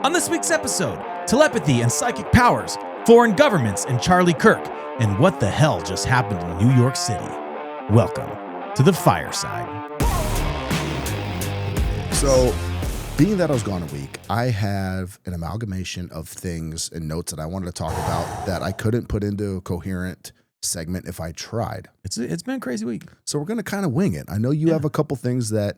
On this week's episode, telepathy and psychic powers, foreign governments, and Charlie Kirk, and what the hell just happened in New York City. Welcome to the fireside. So, being that I was gone a week, I have an amalgamation of things and notes that I wanted to talk about that I couldn't put into a coherent segment if I tried. It's been a crazy week. So we're going to kind of wing it. I know you have a couple things that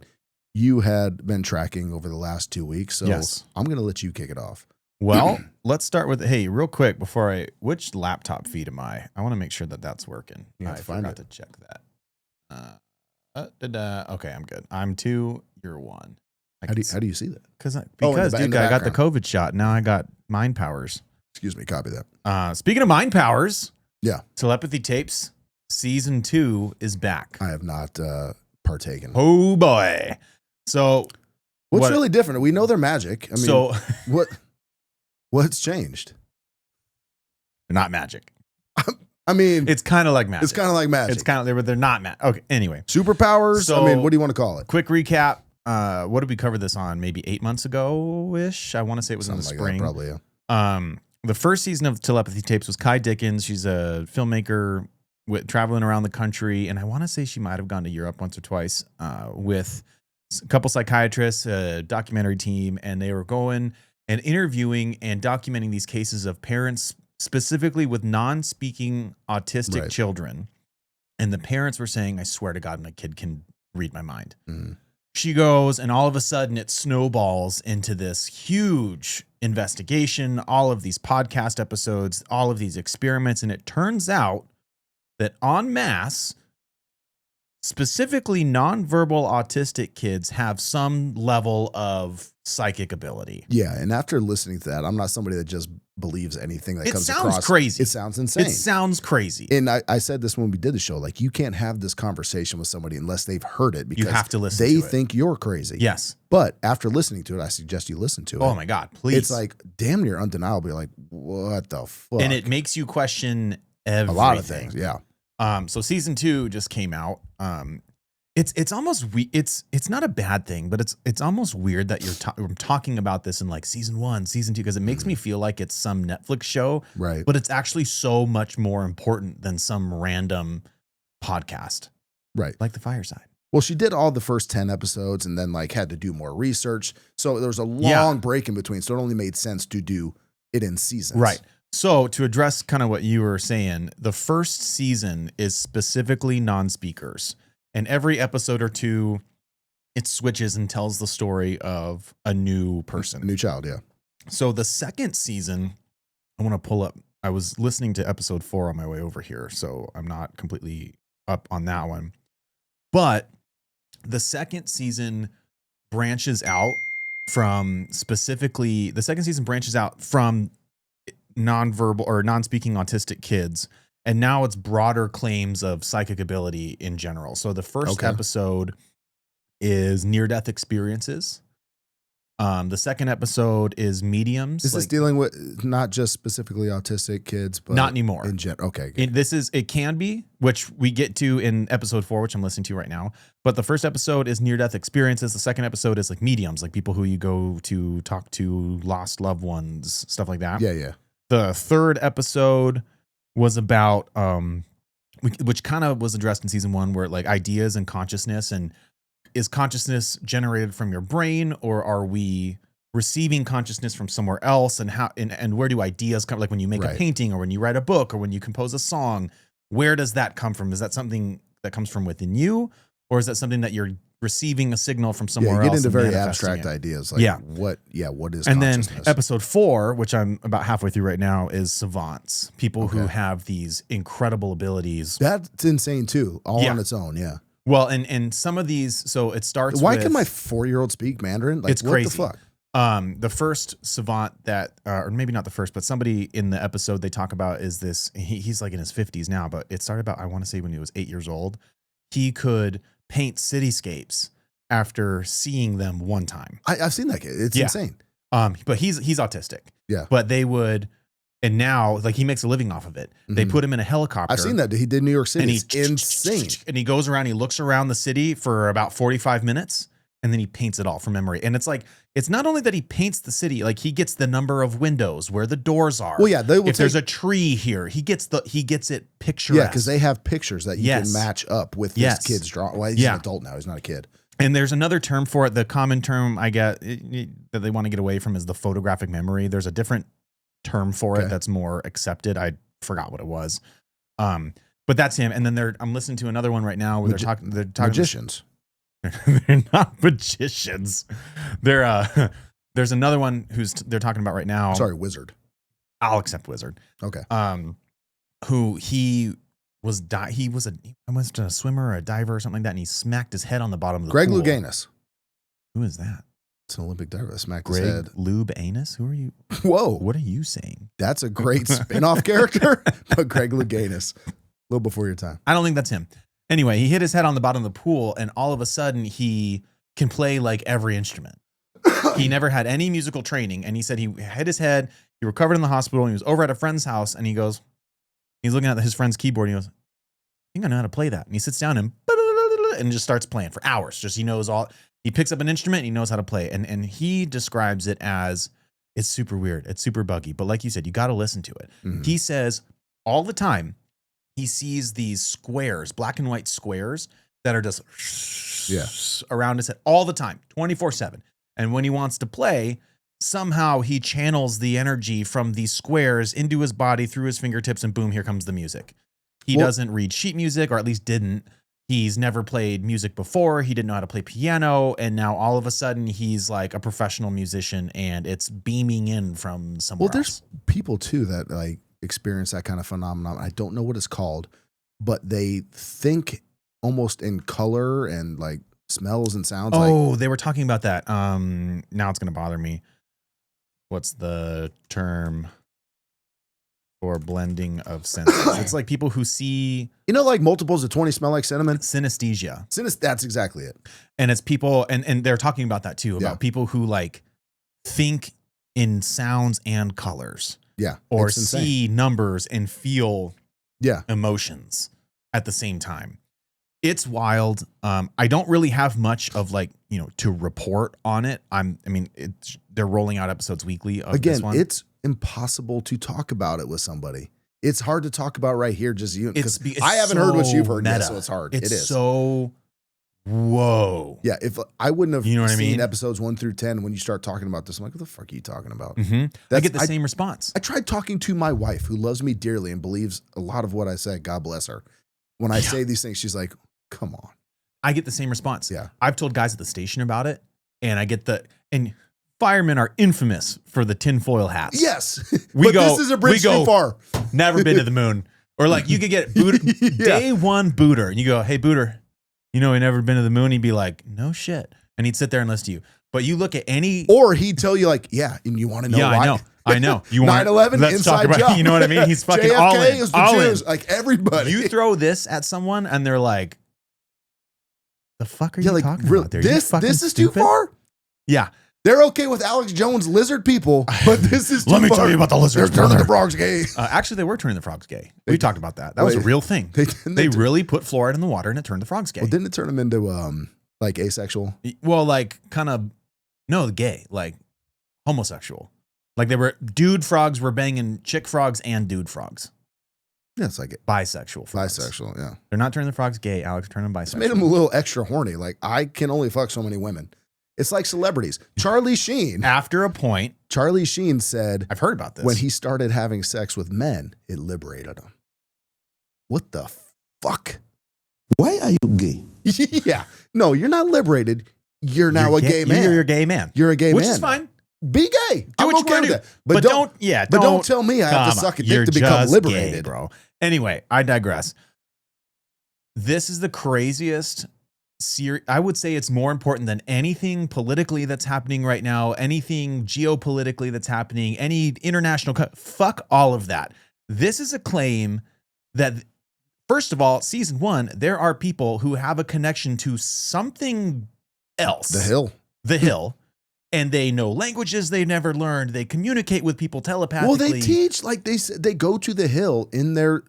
you had been tracking over the last 2 weeks, so Yes. I'm going to let you kick it off. Well, let's start with, hey, real quick before which laptop feed am I? I want to make sure that that's working. You have I to find forgot it. to check that. Okay, I'm good. I'm 2, you're 1. How do you see that? Because in the dude, I got the background. COVID shot. Now I got mind powers. Excuse me, copy that. Speaking of mind powers, Yeah. Telepathy Tapes season 2 is back. I have not partaken. Oh boy! So What's really different? We know they're magic. I mean, what's changed? not magic. I mean, It's kind of like magic. it's kind of like magic. It's kind of they're not magic. Okay. Anyway, Superpowers? So- I mean, what do you want to call it? quick recap. What did we cover this on? Maybe 8 months ago ish. I want to say it was Something in the like spring. that, probably, yeah. The first season of Telepathy Tapes was Kai Dickens. She's a filmmaker traveling around the country, and I want to say she might have gone to Europe once or twice with a couple psychiatrists, a documentary team, and they were going and interviewing and documenting these cases of parents specifically with non-speaking autistic Right. children. And the parents were saying, I swear to God, my kid can read my mind. Mm. She goes, and all of a sudden it snowballs into this huge investigation, all of these podcast episodes, all of these experiments. And it turns out that en masse, specifically nonverbal autistic kids have some level of psychic ability. Yeah, and after listening to that, I'm not somebody that just believes anything that It comes sounds across. crazy. It sounds insane. It sounds crazy. And I said this when we did the show, like, you can't have this conversation with somebody unless they've heard it, because You have to listen they to it. think you're crazy. Yes. But after listening to it, I suggest you listen to it. Oh my God, please. It's like damn near undeniable. You're like, what the fuck? and it makes you question everything. a lot of things, yeah. So season 2 just came out. It's almost it's not a bad thing, but it's almost weird that you're talking about this in like season 1, season 2, because it makes me feel like it's some Netflix show, Right. but it's actually so much more important than some random podcast, Right. like The Fireside. Well, she did all the first 10 episodes and then like had to do more research. So there was a long Yeah. break in between. So it only made sense to do it in seasons. Right. So to address kind of what you were saying, the first season is specifically non-speakers. And every episode or two, it switches and tells the story of a new person. A new child, yeah. So the second season, I want to pull up. I was listening to episode 4 on my way over here, so I'm not completely up on that one. But the second season branches out from nonverbal or non-speaking autistic kids. And now it's broader claims of psychic ability in general. So the first episode is near-death experiences. The second episode is mediums. Is this dealing with not just specifically autistic kids, but not anymore. in general? Okay. Good. It can be, which we get to in episode 4, which I'm listening to right now. But the first episode is near-death experiences. The second episode is like mediums, like people who you go to talk to lost loved ones, stuff like that. Yeah, yeah. The third episode was about, which kind of was addressed in season 1, where like ideas and consciousness, and is consciousness generated from your brain, or are we receiving consciousness from somewhere else? And how, and where do ideas come? Like when you make a Right. painting, or when you write a book, or when you compose a song, where does that come from? Is that something that comes from within you? Or is that something that you're receiving a signal from somewhere Yeah, you get else? into and very manifesting abstract it? ideas. Like Yeah. what is And then consciousness? episode 4, which I'm about halfway through right now, is savants, people who Okay. have these incredible abilities. That's insane too, all Yeah. on its own, yeah. Well, and some of these, so it starts Why with, can my 4-year-old speak Mandarin? Like, it's what crazy. the fuck? The first savant that, or maybe not the first, but somebody in the episode they talk about is this, he's like in his 50s now, but it started about, I want to say when he was 8 years old, he could paint cityscapes after seeing them one time. I've seen that kid. It's Yeah. insane. But he's autistic. Yeah. But they would, and now like he makes a living off of it. They Mhm. put him in a helicopter. I've seen that. He did New York City. And It's insane. And he goes around, he looks around the city for about 45 minutes. and then he paints it all from memory. And it's like, it's not only that he paints the city, like he gets the number of windows, where the doors are. Well, yeah, if there's a tree here, he gets it picturesque. Yeah, because they have pictures that you can match up with this kid's drawing. Well, he's an adult now. He's not a kid. And there's another term for it. The common term I get that they want to get away from is the photographic memory. There's a different term for it that's more accepted. I forgot what it was. But that's him. And then I'm listening to another one right now where they're talking magicians. They're not magicians. There's another one they're talking about right now. Sorry, wizard. I'll accept wizard. Okay. Who he was a swimmer or a diver or something like that, and he smacked his head on the bottom of the Greg pool. Louganis. Who is that? It's an Olympic diver that smacked Greg his head. Lube Anus? Who are you? Whoa. What are you saying? That's a great spin-off character, but Greg Louganis. A little before your time. I don't think that's him. Anyway, he hit his head on the bottom of the pool, and all of a sudden he can play like every instrument. He never had any musical training, and he said he hit his head, he recovered in the hospital, and he was over at a friend's house, and he's looking at his friend's keyboard, and he goes, I think I know how to play that. And he sits down and just starts playing for hours. He picks up an instrument and he knows how to play. And he describes it as, it's super weird. It's super buggy. But like you said, you got to listen to it. Mm-hmm. He says all the time he sees these squares, black and white squares that are just around his head all the time, 24/7. And when he wants to play, somehow he channels the energy from these squares into his body through his fingertips, and boom, here comes the music. He doesn't read sheet music, or at least didn't. He's never played music before. He didn't know how to play piano. And now all of a sudden he's like a professional musician, and it's beaming in from somewhere else. There's people too that like experience that kind of phenomenon. I don't know what it's called, but they think almost in color and like smells and sounds. They were talking about that. Now it's going to bother me. What's the term for blending of senses? It's like people who see, like multiples of 20 smell like cinnamon. Synesthesia. That's exactly it. And it's people, and they're talking about that too, about people who like think in sounds and colors. Yeah. Or see numbers and feel emotions at the same time. It's wild. I don't really have much of to report on it. They're rolling out episodes weekly of this one. It's impossible to talk about it with somebody. It's hard to talk about right here, just you. Because I haven't heard what you've heard yet, so it's hard. It is. So, whoa. Yeah, if I wouldn't have seen episodes 1 through 10, when you start talking about this, I'm like, what the fuck are you talking about? Mm-hmm. I get the same response. I tried talking to my wife, who loves me dearly and believes a lot of what I say. God bless her. When I say these things, she's like, come on. I get the same response. Yeah. I've told guys at the station about it, and I get and firemen are infamous for the tinfoil hats. Yes. This is a bridge too far. Never been to the moon. Or like you could get day one booter, and you go, hey, booter, he never been to the moon. He'd be like, no shit. And he'd sit there and listen to you. But you look at any. Or he'd tell you like, yeah, and you want to know why? I know. You 9/11 inside job. You know what I mean? He's fucking JFK all in. Is the Jews. Like everybody. You throw this at someone and they're like, the fuck are you talking about there? This is too far? Yeah. They're okay with Alex Jones lizard people, but this is too far. Let me tell you about the lizards. They're turning the frogs gay. Actually, they were turning the frogs gay. We talked about that. That was a real thing. They really put fluoride in the water and it turned the frogs gay. Well, didn't it turn them into like asexual? Well, like kind of, no, gay, like homosexual. Like dude frogs were banging chick frogs and dude frogs. Yeah, it's like bisexual frogs. Bisexual, yeah. They're not turning the frogs gay, Alex. Turn them bisexual. It's made them a little extra horny. Like, I can only fuck so many women. It's like celebrities. Charlie Sheen. After a point. Charlie Sheen said. I've heard about this. When he started having sex with men, it liberated him. What the fuck? Why are you gay? Yeah. No, you're not liberated. You're now a gay man. You're a gay man. You're a gay man. Which is fine. Be gay. I'm okay with that. But don't tell me I have to suck a dick to become liberated. Gay, bro. Anyway, I digress. This is the craziest I would say it's more important than anything politically that's happening right now, anything geopolitically that's happening, any international fuck all of that. This is a claim that, first of all, season 1, there are people who have a connection to something else. The Hill. And they know languages they've never learned. They communicate with people telepathically. Well, they teach, like they go to the Hill in their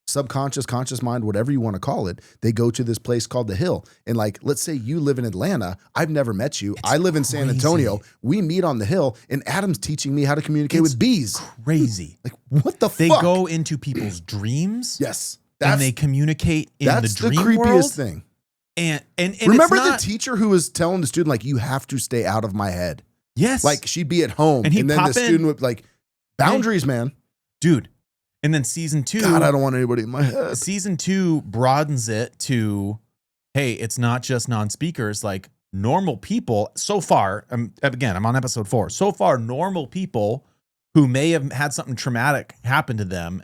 subconscious, conscious mind, whatever you want to call it, they go to this place called the Hill. And like, let's say you live in Atlanta. I've never met you. I live in San Antonio. We meet on the Hill, and Adam's teaching me how to communicate with bees. Crazy. Like, what the fuck? They go into people's dreams. Yes. And they communicate in the dream creepiest world. thing. And remember the teacher who was telling the student, like, you have to stay out of my head. Yes. Like, she'd be at home, and then the student would, like, boundaries, man. Dude. And then season 2. God, I don't want anybody in my head. Season 2 broadens it to, hey, it's not just non-speakers, like normal people. So far, again, I'm on episode 4. So far, normal people who may have had something traumatic happen to them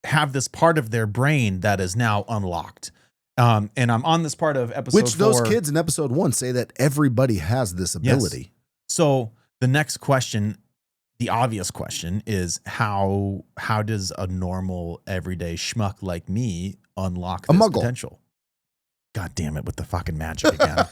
have this part of their brain that is now unlocked. And I'm on this part of episode 4. Which those kids in episode 1 say that everybody has this ability. Yes. So the next question, the obvious question, is how does a normal everyday schmuck like me unlock this potential? God damn it with the fucking magic again.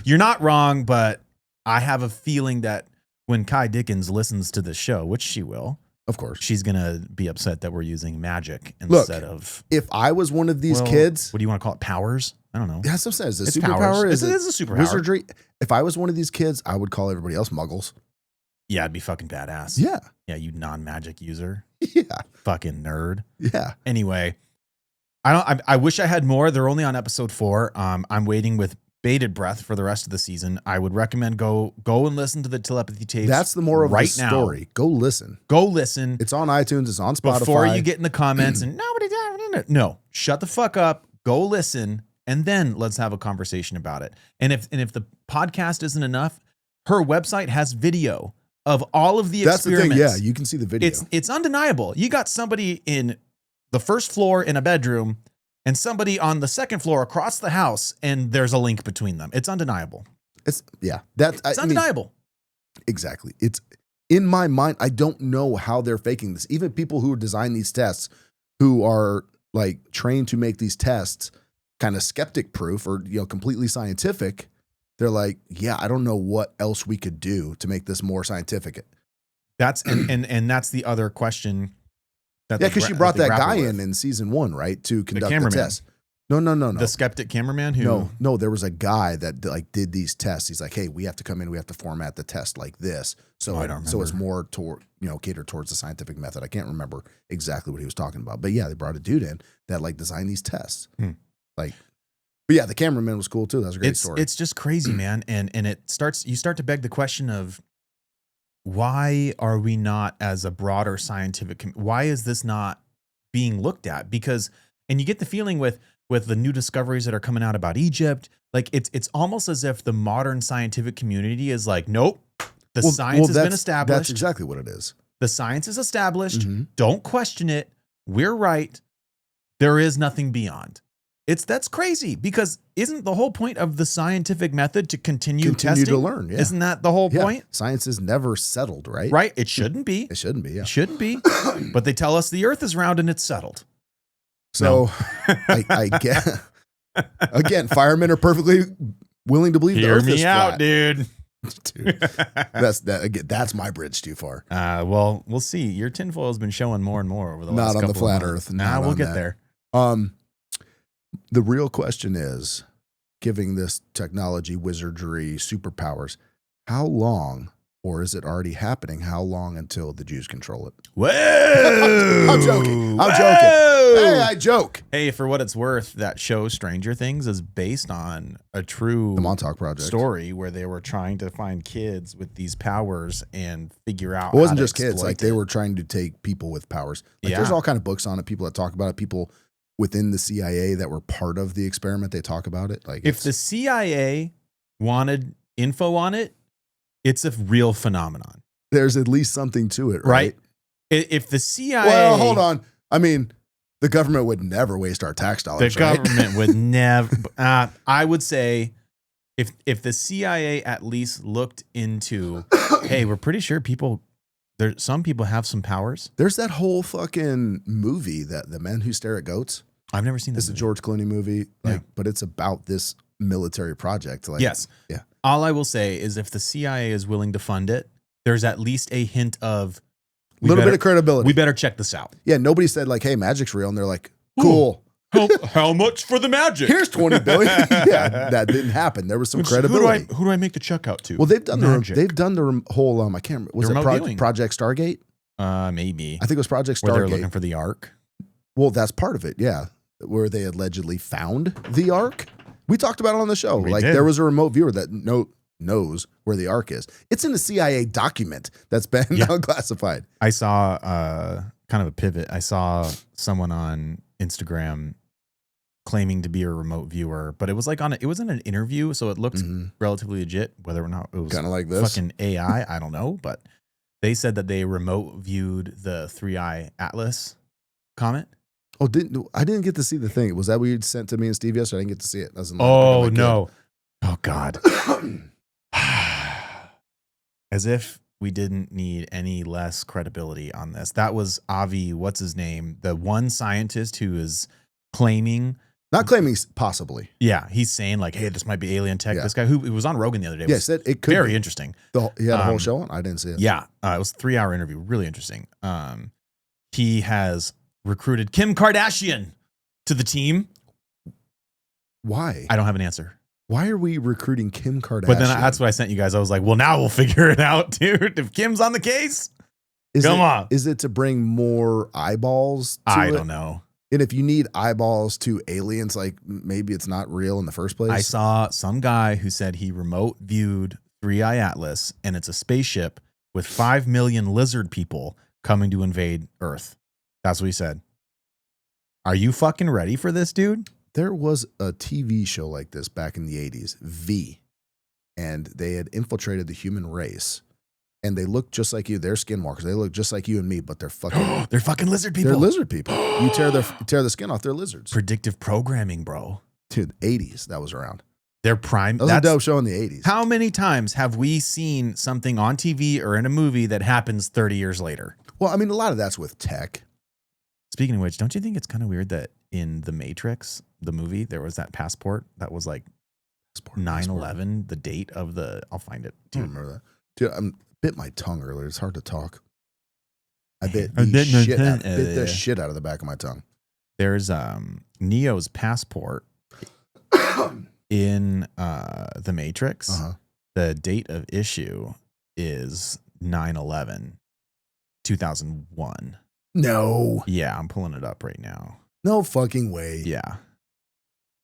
You're not wrong, but I have a feeling that when Kai Dickens listens to this show, which she will, of course, she's going to be upset that we're using magic instead of... If I was one of these kids... What do you want to call it? Powers? I don't know. That's what it says. It's superpower powers. It is a superpower. Wizardry. If I was one of these kids, I would call everybody else muggles. Yeah, it'd be fucking badass. Yeah. Yeah, you non-magic user. Yeah. Fucking nerd. Yeah. Anyway, I wish I had more. They're only on episode 4. I'm waiting with bated breath for the rest of the season. I would recommend go and listen to the telepathy tapes. That's the moral of the story. Now. Go listen. Go listen. It's on iTunes. It's on Spotify. Before you get in the comments and nobody does. No, shut the fuck up. Go listen, and then let's have a conversation about it. And if the podcast isn't enough, her website has video of all of the experiments. That's the thing. Yeah, you can see the video. It's undeniable. You got somebody in the first floor in a bedroom and somebody on the second floor across the house, and there's a link between them. It's undeniable. It's undeniable. Exactly. It's in my mind. I don't know how they're faking this. Even people who design these tests, who are like trained to make these tests kind of skeptic proof or completely scientific, they're like, yeah, I don't know what else we could do to make this more scientific. That's and that's the other question. Because she brought that guy in season 1, right, to conduct the test. No. The skeptic cameraman who... No, there was a guy that like did these tests. He's like, hey, we have to come in. We have to format the test like this. So, so it's more catered towards the scientific method. I can't remember exactly what he was talking about. But yeah, they brought a dude in that like designed these tests. But yeah, the cameraman was cool too. That was a great story. It's just crazy, man. And you start to beg the question of, why are we not, as a broader scientific, why is this not being looked at? Because, and you get the feeling with the new discoveries that are coming out about Egypt, like it's almost as if the modern scientific community is like, nope, science has been established. That's exactly what it is. The science is established. Don't question it. We're right. There is nothing beyond. That's crazy, because isn't the whole point of the scientific method to continue testing? To learn, yeah. Isn't that the whole point? Science is never settled, right? Right. It shouldn't be. It shouldn't be, yeah. It shouldn't be. But they tell us the earth is round and it's settled. So I get, again, firemen are perfectly willing to believe the earth is flat. Hear me out, dude. Dude, that's my bridge too far. Well, we'll see. Your tinfoil has been showing more and more over the last couple of months. Not on the flat earth. Nah, we'll get there. The real question is, giving this technology, wizardry, superpowers, how long, or is it already happening, how long until the Jews control it? Whoa! I'm joking. Hey, I joke. Hey, for what it's worth, that show Stranger Things is based on a true the Montauk Project story where they were trying to find kids with these powers and figure out. It wasn't just kids; like they were trying to take people with powers. Like, there's all kind of books on it. People that talk about it. People within the CIA that were part of the experiment, they talk about it. Like, if the CIA wanted info on it, it's a real phenomenon. There's at least something to it, right? If the CIA... Well, hold on. I mean, the government would never waste our tax dollars, The government would never... I would say if the CIA at least looked into, hey, we're pretty sure some people have some powers. There's that whole fucking movie, that The Men Who Stare at Goats. I've never seen this. It's a George Clooney movie, but it's about this military project. Like, yes. Yeah. All I will say is if the CIA is willing to fund it, there's at least a hint of A little bit of credibility. We better check this out. Yeah, nobody said like, hey, magic's real. And they're like, cool. How much for the magic? Here's 20 billion. Yeah, that didn't happen. There was some credibility. Who do I make the check out to? Well, they've done the whole I can't remember. Was it Project Stargate? Maybe. I think it was Project Stargate. Where they're looking for the Ark. Well, that's part of it. Yeah, where they allegedly found the Ark. We talked about it on the show. There was a remote viewer that knows where the Ark is. It's in a CIA document that's been unclassified. I saw kind of a pivot. I saw someone on Instagram claiming to be a remote viewer, but it was like it was in an interview, so it looked relatively legit. Whether or not it was kind of like this fucking AI, I don't know. But they said that they remote viewed the 3i Atlas comet. Oh, I didn't get to see the thing. Was that what you sent to me and Steve yesterday? I didn't get to see it. Oh no! Oh God! As if we didn't need any less credibility on this. That was Avi. What's his name? The one scientist who is claiming. Not claiming, possibly. Yeah, he's saying like, "Hey, this might be alien tech." Yeah. This guy who was on Rogan the other day. Yeah, said it could very be. Interesting. He had a whole show on. I didn't see it. Yeah, it was a 3-hour interview. Really interesting. He has recruited Kim Kardashian to the team. Why? I don't have an answer. Why are we recruiting Kim Kardashian? But then that's what I sent you guys. I was like, well, now we'll figure it out, dude. If Kim's on the case, come on. Is it to bring more eyeballs to I don't know. And if you need eyeballs to aliens, like maybe it's not real in the first place. I saw some guy who said he remote viewed 3i Atlas, and it's a spaceship with 5 million lizard people coming to invade Earth. That's what he said. Are you fucking ready for this, dude? There was a TV show like this back in the 80s, V, and they had infiltrated the human race. And they look just like you. They're skinwalkers. They look just like you and me, but they're fucking they're fucking lizard people. They're lizard people. You tear the skin off, they're lizards. Predictive programming, bro. Dude, 80s that was around. They're prime. That was a dope show in the 80s. How many times have we seen something on TV or in a movie that happens 30 years later? Well, I mean, a lot of that's with tech. Speaking of which, don't you think it's kind of weird that in The Matrix, the movie, there was that passport that was like 9/11, the date of the, I'll find it. Dude, I remember that. Dude, I bit my tongue earlier. It's hard to talk. I bit the shit out of the back of my tongue. There's Neo's passport in The Matrix. The date of issue is 9/11, 2001. No. Yeah, I'm pulling it up right now. No fucking way. Yeah.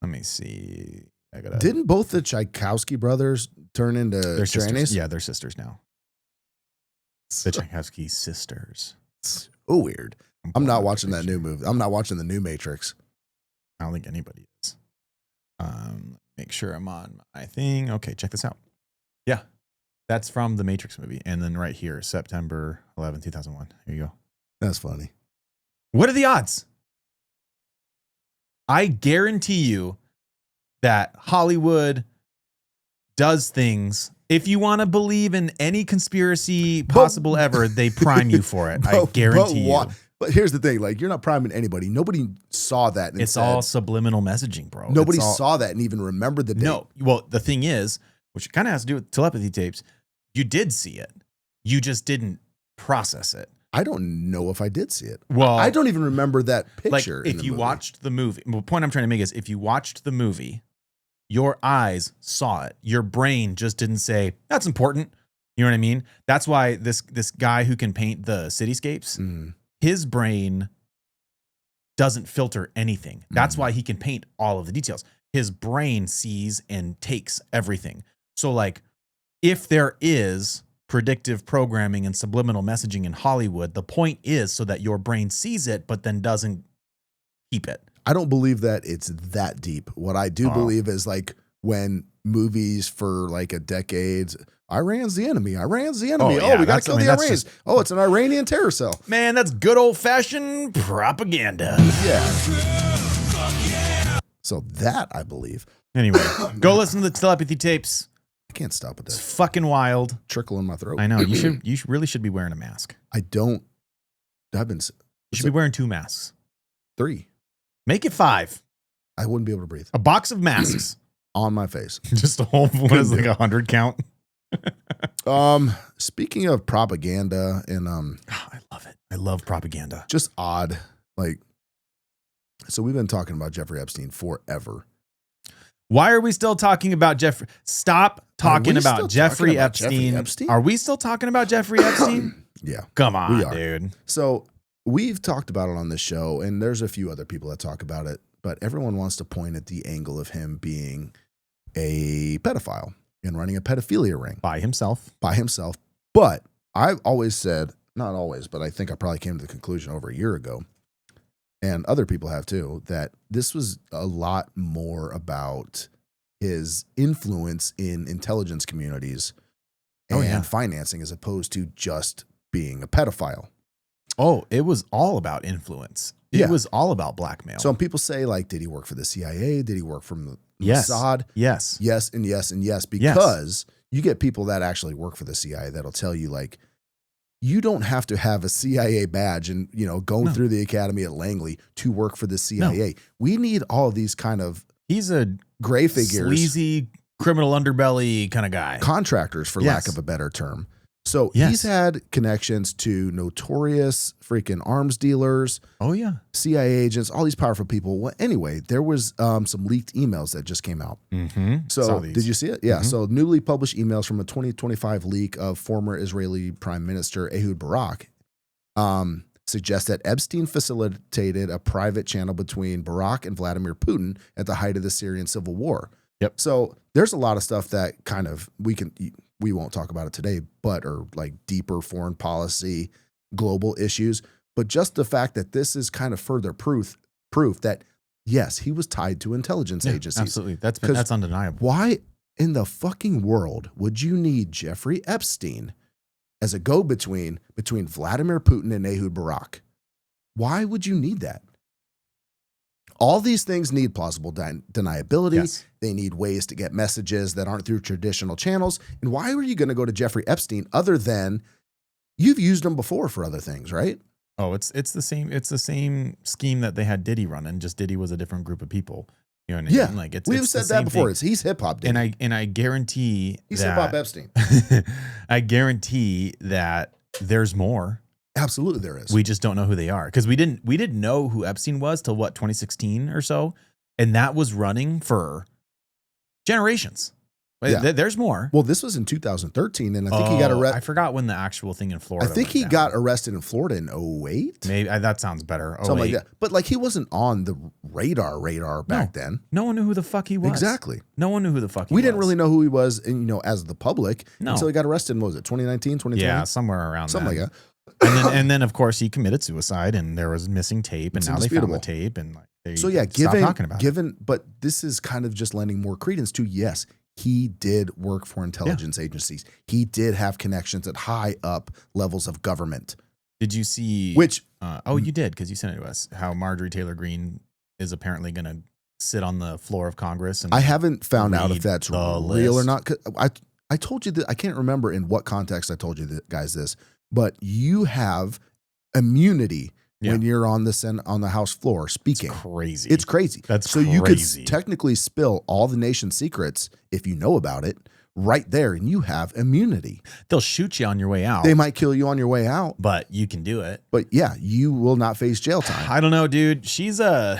Let me see. Didn't both the Tchaikovsky brothers turn into trannies? Yeah, they're sisters now. The Tchaikovsky sisters. So weird. I'm not watching that new movie. I'm not watching the new Matrix. I don't think anybody is. Make sure I'm on my thing. Okay, check this out. Yeah. That's from the Matrix movie. And then right here, September 11, 2001. Here you go. That's funny. What are the odds? I guarantee you that Hollywood does things. If you want to believe in any conspiracy possible ever, they prime you for it. I guarantee you. But here's the thing. Like, you're not priming anybody. Nobody saw that. And it's all subliminal messaging, bro. Nobody saw that and even remembered the date. No. Well, the thing is, which kind of has to do with telepathy tapes, you did see it. You just didn't process it. I don't know if I did see it. Well, I don't even remember that picture. Like, if you watched the movie, the point I'm trying to make is if you watched the movie, your eyes saw it. Your brain just didn't say, that's important. You know what I mean? That's why this guy who can paint the cityscapes, his brain doesn't filter anything. That's why he can paint all of the details. His brain sees and takes everything. So, like, if there is predictive programming and subliminal messaging in Hollywood, the point is so that your brain sees it, but then doesn't keep it. I don't believe that it's that deep. What I do believe is, like, when movies for like a decade, Iran's the enemy. Iran's the enemy. Yeah, we got to kill the Iranians. It's an Iranian terror cell. Man, that's good old fashioned propaganda. Yeah. So that I believe. Anyway, go listen to the telepathy tapes. I can't stop at that. It's fucking wild. Trickle in my throat. I know. You really should be wearing a mask. I don't. You should be wearing 2 masks. 3. Make it 5. I wouldn't be able to breathe. A box of masks. On my face. Just a whole, what is it, like 100 count? Speaking of propaganda and I love it. I love propaganda. Just odd. Like, so we've been talking about Jeffrey Epstein forever. Why are we still talking about Jeffrey? Stop talking about Jeffrey Epstein. Are we still talking about Jeffrey Epstein? Yeah. Come on, dude. So we've talked about it on this show, and there's a few other people that talk about it, but everyone wants to point at the angle of him being a pedophile and running a pedophilia ring. By himself. But I've always said, not always, but I think I probably came to the conclusion over a year ago, and other people have too, that this was a lot more about his influence in intelligence communities and financing as opposed to just being a pedophile. Oh, it was all about influence. It was all about blackmail. Some people say, like, did he work for the CIA? Did he work from the Mossad? Yes. Yes, and yes, and yes, because you get people that actually work for the CIA that'll tell you, like, you don't have to have a CIA badge and, you know, going through the academy at Langley to work for the CIA. No. We need all of these kind of he's a gray figures, sleazy criminal underbelly kind of guy. Contractors, for lack of a better term. So he's had connections to notorious freaking arms dealers. Oh, yeah. CIA agents, all these powerful people. Well, anyway, there was some leaked emails that just came out. Mm-hmm. So did you see it? Yeah. Mm-hmm. So newly published emails from a 2025 leak of former Israeli Prime Minister Ehud Barak suggest that Epstein facilitated a private channel between Barak and Vladimir Putin at the height of the Syrian civil war. Yep. So there's a lot of stuff that kind of we won't talk about it today, but are like deeper foreign policy, global issues. But just the fact that this is kind of further proof that, yes, he was tied to intelligence agencies. Absolutely. That's undeniable. Why in the fucking world would you need Jeffrey Epstein as a go-between between Vladimir Putin and Ehud Barak? Why would you need that? All these things need plausible deniability. Yes. They need ways to get messages that aren't through traditional channels. And why were you going to go to Jeffrey Epstein other than you've used him before for other things, right? Oh, it's the same scheme that they had Diddy running. Just Diddy was a different group of people. You know what I mean? Yeah, like we've said that before. He's hip hop Diddy, and I guarantee he's hip hop Epstein. I guarantee that there's more. Absolutely, there is. We just don't know who they are because we didn't know who Epstein was till 2016 or so, and that was running for generations. Yeah. There's more. Well, this was in 2013, and I think he got arrested. I forgot when the actual thing in Florida. I think he got arrested in Florida in 08. Maybe that sounds better. Something like that. But like he wasn't on the radar back then. No one knew who the fuck he was. Exactly. No one knew who the fuck he was. We didn't really know who he was, and you know, as the public until he got arrested. In, what was it, 2019, 2020? Yeah, somewhere around something that. like that. And then of course he committed suicide, and there was missing tape, and now they found the tape, and like they stopped talking about it. But this is kind of just lending more credence to yes. He did work for intelligence agencies. He did have connections at high up levels of government. Did you see which? You did because you sent it to us. How Marjorie Taylor Greene is apparently going to sit on the floor of Congress. And I haven't found out if that's real list. or not. I told you that I can't remember in what context I told you guys this, but you have immunity when you're on the House floor speaking. It's crazy. It's crazy. That's so crazy. You could technically spill all the nation's secrets if you know about it right there, and you have immunity. They'll shoot you on your way out. They might kill you on your way out, but you can do it. But yeah, you will not face jail time. I don't know, dude. She's a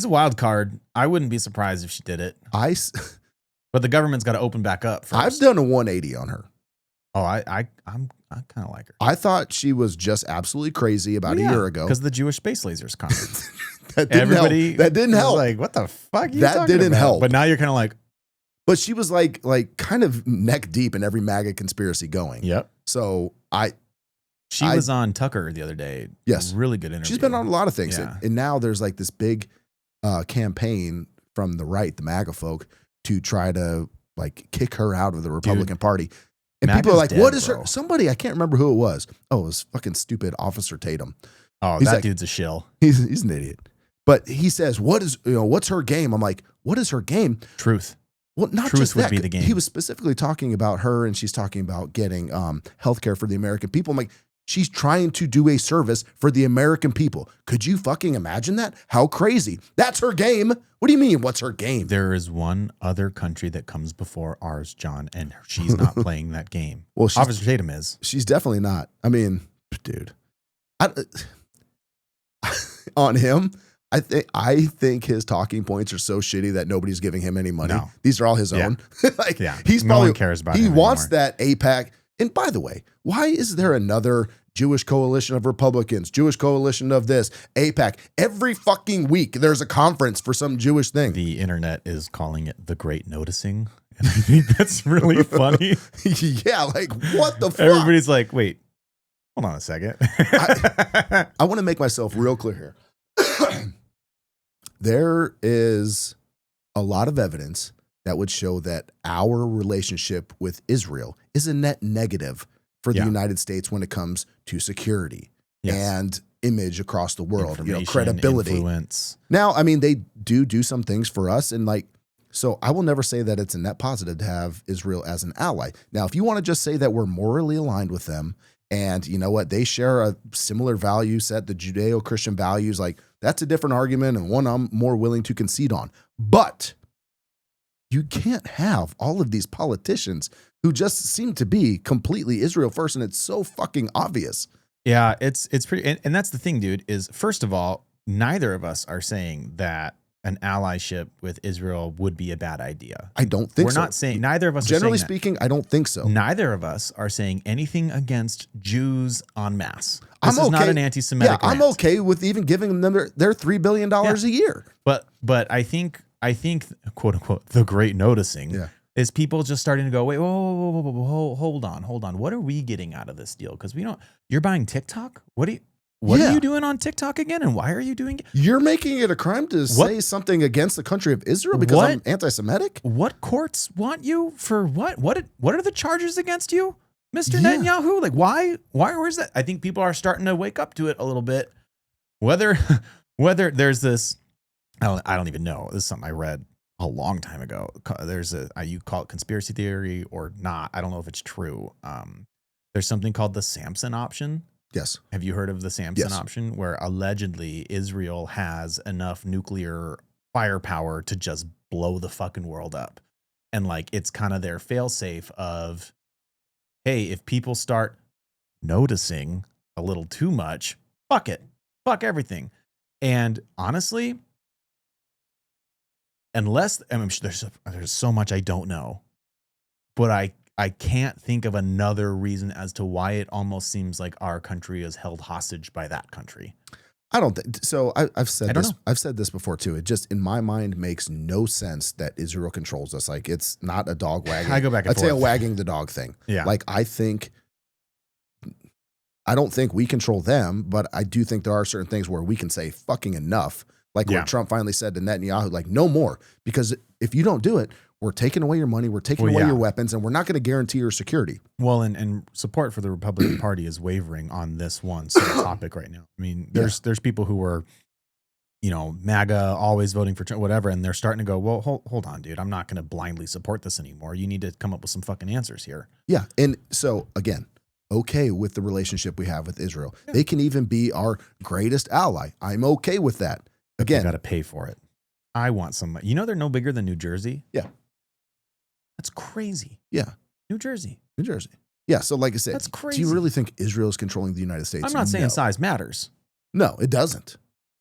wild card. I wouldn't be surprised if she did it. But the government's got to open back up first. I've done a 180 on her. Oh, I kind of like her. I thought she was just absolutely crazy about a year ago because the Jewish space lasers comment. That didn't help. Like, what the fuck? That didn't help. But now you're kind of like, but she was like kind of neck deep in every MAGA conspiracy going. Yep. So she was on Tucker the other day. Yes, really good interview. She's been on a lot of things, yeah. and now there's like this big campaign from the right, the MAGA folk, to try to like kick her out of the Republican Party. And MAGA's people are like, dead, what is bro. her? Somebody, I can't remember who it was. Oh, it was fucking stupid Officer Tatum. Oh, that dude's a shill. He's an idiot. But he says, what's her game? I'm like, what is her game? Truth. Well, not Truth just would that. be the game. He was specifically talking about her, and she's talking about getting healthcare for the American people. I'm like, she's trying to do a service for the American people. Could you fucking imagine that? How crazy. That's her game. What do you mean, what's her game? There is one other country that comes before ours, John, and she's not playing that game. Well, Officer Tatum is. She's definitely not. I mean, dude. On him, I think his talking points are so shitty that nobody's giving him any money. No. These are all his own. He's no probably one cares about he him wants anymore. that APAC. And by the way, why is there another Jewish coalition of Republicans, Jewish coalition of this, APAC? Every fucking week there's a conference for some Jewish thing. The internet is calling it the Great Noticing. And I think that's really funny. Yeah, like what the fuck? Everybody's like, wait, hold on a second. I want to make myself real clear here. There is a lot of evidence that would show that our relationship with Israel is a net negative for the United States when it comes to security and image across the world, credibility. Influence. Now, I mean, they do some things for us, and so I will never say that it's a net positive to have Israel as an ally. Now, if you want to just say that we're morally aligned with them, and you know what, they share a similar value set, the Judeo-Christian values, like that's a different argument and one I'm more willing to concede on. But you can't have all of these politicians who just seem to be completely Israel first, and it's so fucking obvious. Yeah, it's pretty, and that's the thing, dude, is first of all, neither of us are saying that an allyship with Israel would be a bad idea. I don't think so. We're not saying, neither of us Generally are saying speaking, I don't think so. Neither of us are saying anything against Jews en masse. This is not an anti-Semitic I'm rant. okay with even giving them their $3 billion a year. But I think quote unquote the great noticing is people just starting to go, wait, whoa, hold on. What are we getting out of this deal? Because you're buying TikTok? What are you doing on TikTok again? And why are you doing it? You're making it a crime to say something against the country of Israel because I'm anti-Semitic? What courts want you for what? What are the charges against you, Mr. Netanyahu? Like why? Where's that? I think people are starting to wake up to it a little bit. Whether there's this, I don't even know. This is something I read a long time ago. There's you call it conspiracy theory or not. I don't know if it's true. There's something called the Samson option. Yes. Have you heard of the Samson option, where allegedly Israel has enough nuclear firepower to just blow the fucking world up? And like, it's kind of their fail-safe of, hey, if people start noticing a little too much, fuck it. Fuck everything. And honestly, unless, I mean, there's so much I don't know, but I can't think of another reason as to why it almost seems like our country is held hostage by that country. I don't think so. I've said this. I've said this before too. It just, in my mind, makes no sense that Israel controls us. Like it's not a dog wagging. I go back and I'd forth. say a wagging the dog thing. Yeah. Like I don't think we control them, but I do think there are certain things where we can say fucking enough. Like when Trump finally said to Netanyahu, like no more, because if you don't do it, we're taking away your money, we're taking away your weapons, and we're not going to guarantee your security. Well, and support for the Republican Party is wavering on this one sort of topic right now. I mean, there's people who were, MAGA, always voting for Trump, whatever, and they're starting to go, well, hold on, dude, I'm not going to blindly support this anymore. You need to come up with some fucking answers here. Yeah, and so again, okay with the relationship we have with Israel. Yeah. They can even be our greatest ally. I'm okay with that. Again, you got to pay for it. I want some. They're no bigger than New Jersey. Yeah. That's crazy. Yeah. New Jersey. Yeah. So like I said, that's crazy. Do you really think Israel is controlling the United States? I'm not saying size matters. No, it doesn't.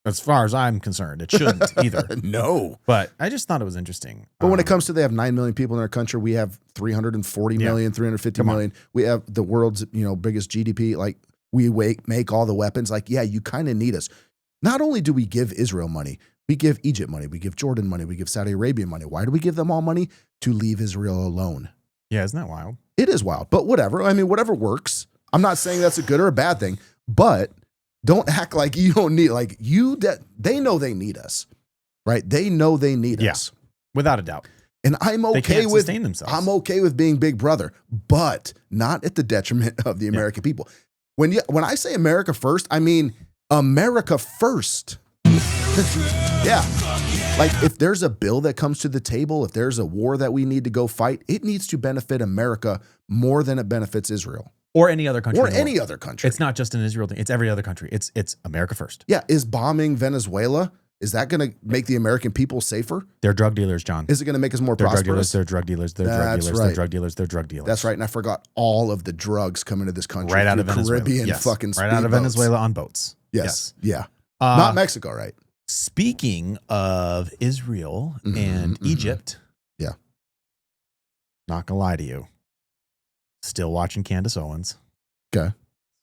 As far as I'm concerned, it shouldn't either. No. But I just thought it was interesting. But when it comes to, they have 9 million people in our country. We have 340 million, 350 million. We have the world's, biggest GDP. Like we make all the weapons. Like, yeah, you kind of need us. Not only do we give Israel money, we give Egypt money, we give Jordan money, we give Saudi Arabia money. Why do we give them all money? To leave Israel alone. Yeah, isn't that wild? It is wild, but whatever. I mean, whatever works. I'm not saying that's a good or a bad thing, but don't act like you don't need, they know they need us, right? They know they need us. Without a doubt. And I'm okay they can't with sustain themselves. I'm okay with being big brother, but not at the detriment of the American people. When I say America first, I mean America first. Yeah. Like if there's a bill that comes to the table, if there's a war that we need to go fight, it needs to benefit America more than it benefits Israel. Or any other country. Or any other country. It's not just an Israel thing. It's every other country. It's America first. Yeah. Is bombing Venezuela Is that going to make the American people safer? They're drug dealers, John. Is it going to make us more They're drug prosperous? dealers. They're drug dealers. They're drug That's dealers. right. They're drug dealers. They're drug dealers. That's right. And I forgot all of the drugs coming to this country Right out through of Venezuela. Caribbean Yes. fucking right out of speedboats. Venezuela on boats. Yes. Yeah. Not Mexico, right? Speaking of Israel and Egypt. Yeah. Not gonna lie to you. Still watching Candace Owens. Okay.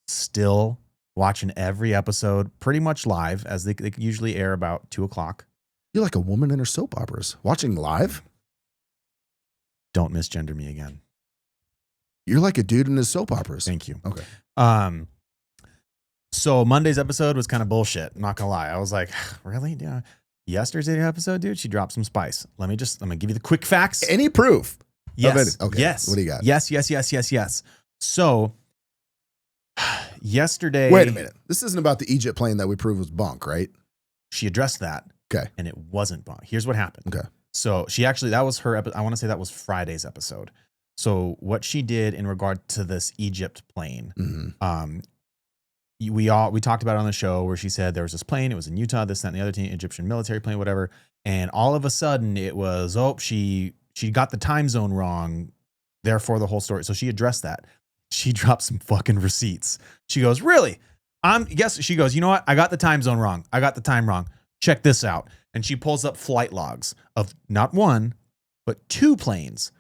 Still watching every episode pretty much live, as they usually air about 2:00. You're like a woman in her soap operas. Watching live? Don't misgender me again. You're like a dude in his soap operas. Thank you. Okay. So Monday's episode was kind of bullshit. I'm not gonna lie. I was like, really? Yeah. Yesterday's episode, dude, she dropped some spice. I'm gonna give you the quick facts. Any proof? Yes. Okay. Yes. What do you got? Yes. So yesterday. Wait a minute. This isn't about the Egypt plane that we proved was bunk, right? She addressed that. Okay. And it wasn't bunk. Here's what happened. Okay. So she actually, that was her episode. I want to say that was Friday's episode. So what she did in regard to this Egypt plane, we talked about it on the show where she said there was this plane, it was in Utah, this, that, and the other thing, Egyptian military plane, whatever. And all of a sudden it was, she got the time zone wrong, therefore the whole story. So she addressed that. She dropped some fucking receipts. She goes, really? She goes, you know what? I got the time zone wrong. I got the time wrong. Check this out. And she pulls up flight logs of not one, but 2 planes.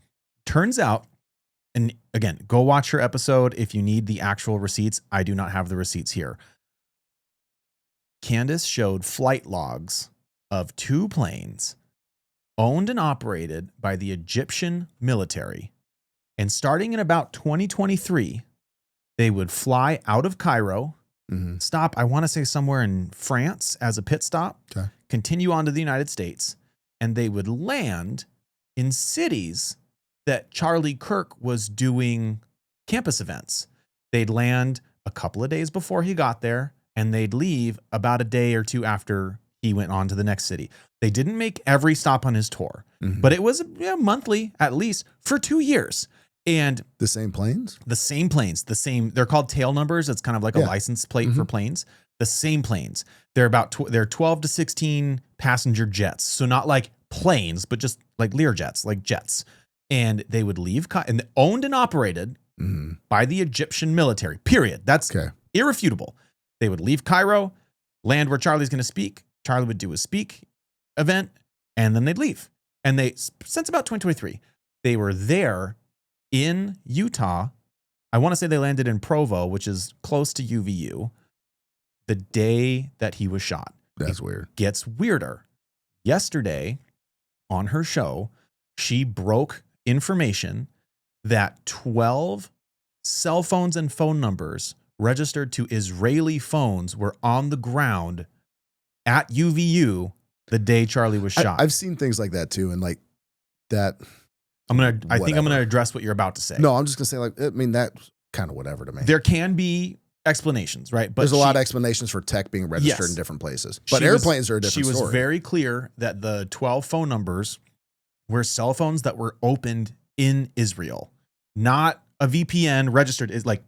Turns out, and again, go watch her episode if you need the actual receipts. I do not have the receipts here. Candace showed flight logs of 2 planes owned and operated by the Egyptian military. And starting in about 2023, they would fly out of Cairo, stop, I want to say somewhere in France as a pit stop, continue on to the United States, and they would land in cities that Charlie Kirk was doing campus events. They'd land a couple of days before he got there, and they'd leave about a day or 2 after he went on to the next city. They didn't make every stop on his tour, but it was monthly at least for 2 years. And the same planes? The same planes, they're called tail numbers. It's kind of like a license plate for planes. The same planes. They're they're 12 to 16 passenger jets. So not like planes, but just like Learjets, like jets. And they would leave and owned and operated by the Egyptian military, period. That's irrefutable. They would leave Cairo, land where Charlie's going to speak. Charlie would do a speak event, and then they'd leave. And since about 2023, they were there in Utah. I want to say they landed in Provo, which is close to UVU, the day that he was shot. That's weird. Gets weirder. Yesterday on her show, she broke information that 12 cell phones and phone numbers registered to Israeli phones were on the ground at UVU the day Charlie was shot. I've seen things like that too. And like that. I think I'm going to address what you're about to say. No, I'm just going to say, like, I mean, that's kind of whatever to me. There can be explanations, right? But there's a lot of explanations for tech being registered in different places. But airplanes are a different story. She was very clear that the 12 phone numbers were cell phones that were opened in Israel, not a VPN registered. It's like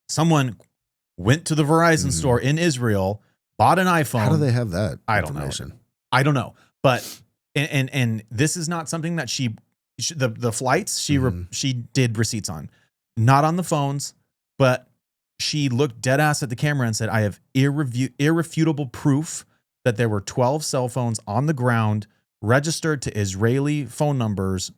someone went to the Verizon store in Israel, bought an iPhone. How do they have that information? I don't know. But, and this is not something that the flights she did receipts on, not on the phones, but she looked dead ass at the camera and said, I have irrefutable proof that there were 12 cell phones on the ground registered to Israeli phone numbers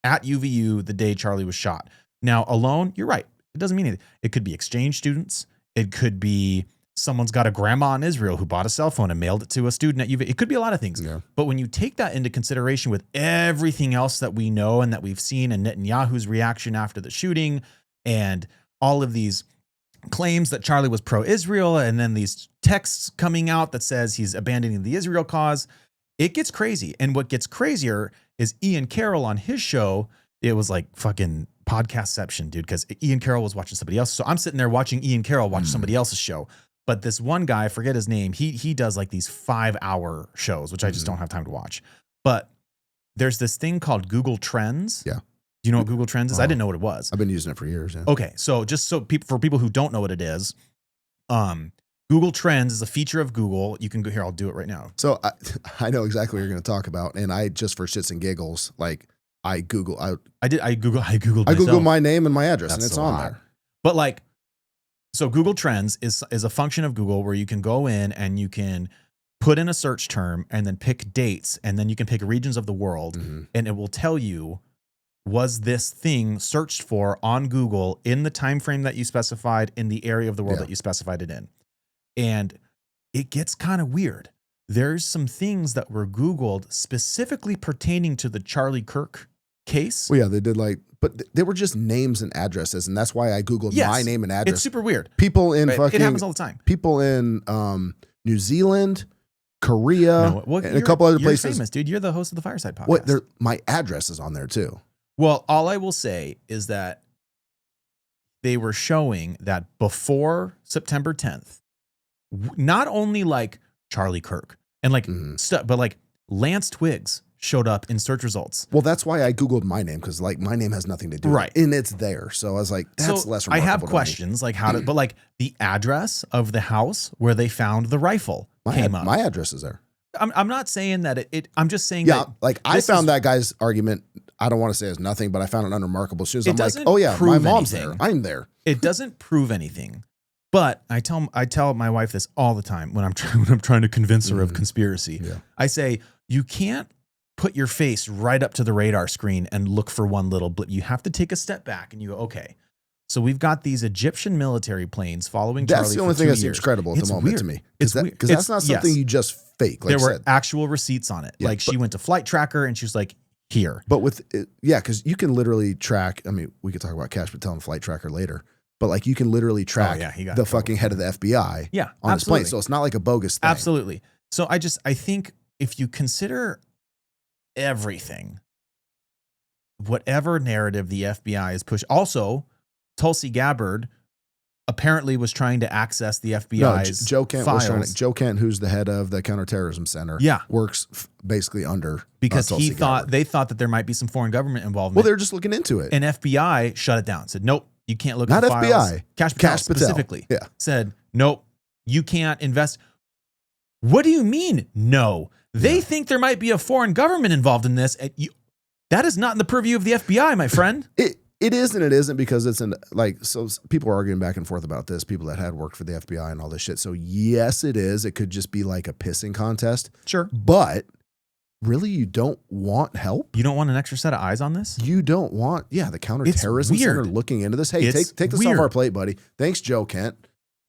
at UVU the day Charlie was shot. Now, alone, you're right. It doesn't mean anything. It could be exchange students. It could be someone's got a grandma in Israel who bought a cell phone and mailed it to a student at UVU. It could be a lot of things. Yeah. But when you take that into consideration with everything else that we know and that we've seen, and Netanyahu's reaction after the shooting and all of these claims that Charlie was pro-Israel, and then these texts coming out that says he's abandoning the Israel cause, it gets crazy. And what gets crazier is Ian Carroll on his show. It was like fucking podcastception, dude, because Ian Carroll was watching somebody else. So I'm sitting there watching Ian Carroll watch somebody else's show. But this one guy, I forget his name, he does like these 5-hour shows, which I just don't have time to watch. But there's this thing called Google Trends. Yeah. Do you know what Google Trends is? I didn't know what it was. I've been using it for years. Yeah. Okay. So just for people who don't know what it is, Google Trends is a feature of Google. You can go here. I'll do it right now. So I know exactly what you're going to talk about, and I just for shits and giggles, like I googled Googled my name and my address, That's and it's so on hot. there. But like, so Google Trends is a function of Google where you can go in and you can put in a search term and then pick dates, and then you can pick regions of the world, and it will tell you, was this thing searched for on Google in the time frame that you specified in the area of the world that you specified it in. And it gets kind of weird. There's some things that were Googled specifically pertaining to the Charlie Kirk case. Well, yeah, they did but they were just names and addresses, and that's why I Googled my name and address. It's super weird. People in It happens all the time. People in New Zealand, Korea, and a couple other places. You're famous, dude. You're the host of the Fireside podcast. What? My address is on there too. Well, all I will say is that they were showing that before September 10th, not only like Charlie Kirk and like stuff, but like Lance Twiggs showed up in search results. Well, that's why I Googled my name, because like my name has nothing to do with it. And it's there. So I was like, that's less remarkable. I have questions like but like the address of the house where they found the rifle came up. My address is there. I'm not saying that I'm just saying that. Like I found that guy's argument. I don't want to say it's nothing, but I found it unremarkable. As I'm like, oh yeah, my mom's there. I'm there. It doesn't prove anything. But I tell my wife this all the time when I'm trying to convince her of conspiracy. Yeah. I say, you can't put your face right up to the radar screen and look for one little blip. You have to take a step back and you go, okay, so we've got these Egyptian military planes following Charlie. That's the only thing that seems credible at the moment to me. Because that's not something you just fake. Like there were actual receipts on it. Like she went to Flight Tracker and she was like, here. But because you can literally track. I mean, we could talk about Cash Patel and Flight Tracker later. But like you can literally track the fucking head of the FBI on this plane. So it's not like a bogus thing. Absolutely. So I think if you consider everything, whatever narrative the FBI is pushing. Also, Tulsi Gabbard apparently was trying to access the FBI's Joe Kent files. Joe Kent, who's the head of the Counterterrorism Center, works basically under because Tulsi Gabbard. They thought that there might be some foreign government involvement. Well, they're just looking into it. And FBI shut it down. Said, nope, you can't look at the files. FBI. Cash Patel specifically said, nope, you can't invest. What do you mean? No. They think there might be a foreign government involved in this. That is not in the purview of the FBI, my friend. It is and it isn't, because it's so people are arguing back and forth about this, people that had worked for the FBI and all this shit. So yes, it is. It could just be like a pissing contest. Sure. But really, you don't want help? You don't want an extra set of eyes on this? You don't want, the Counterterrorism Center looking into this. Hey, take this off our plate, buddy. Thanks, Joe Kent.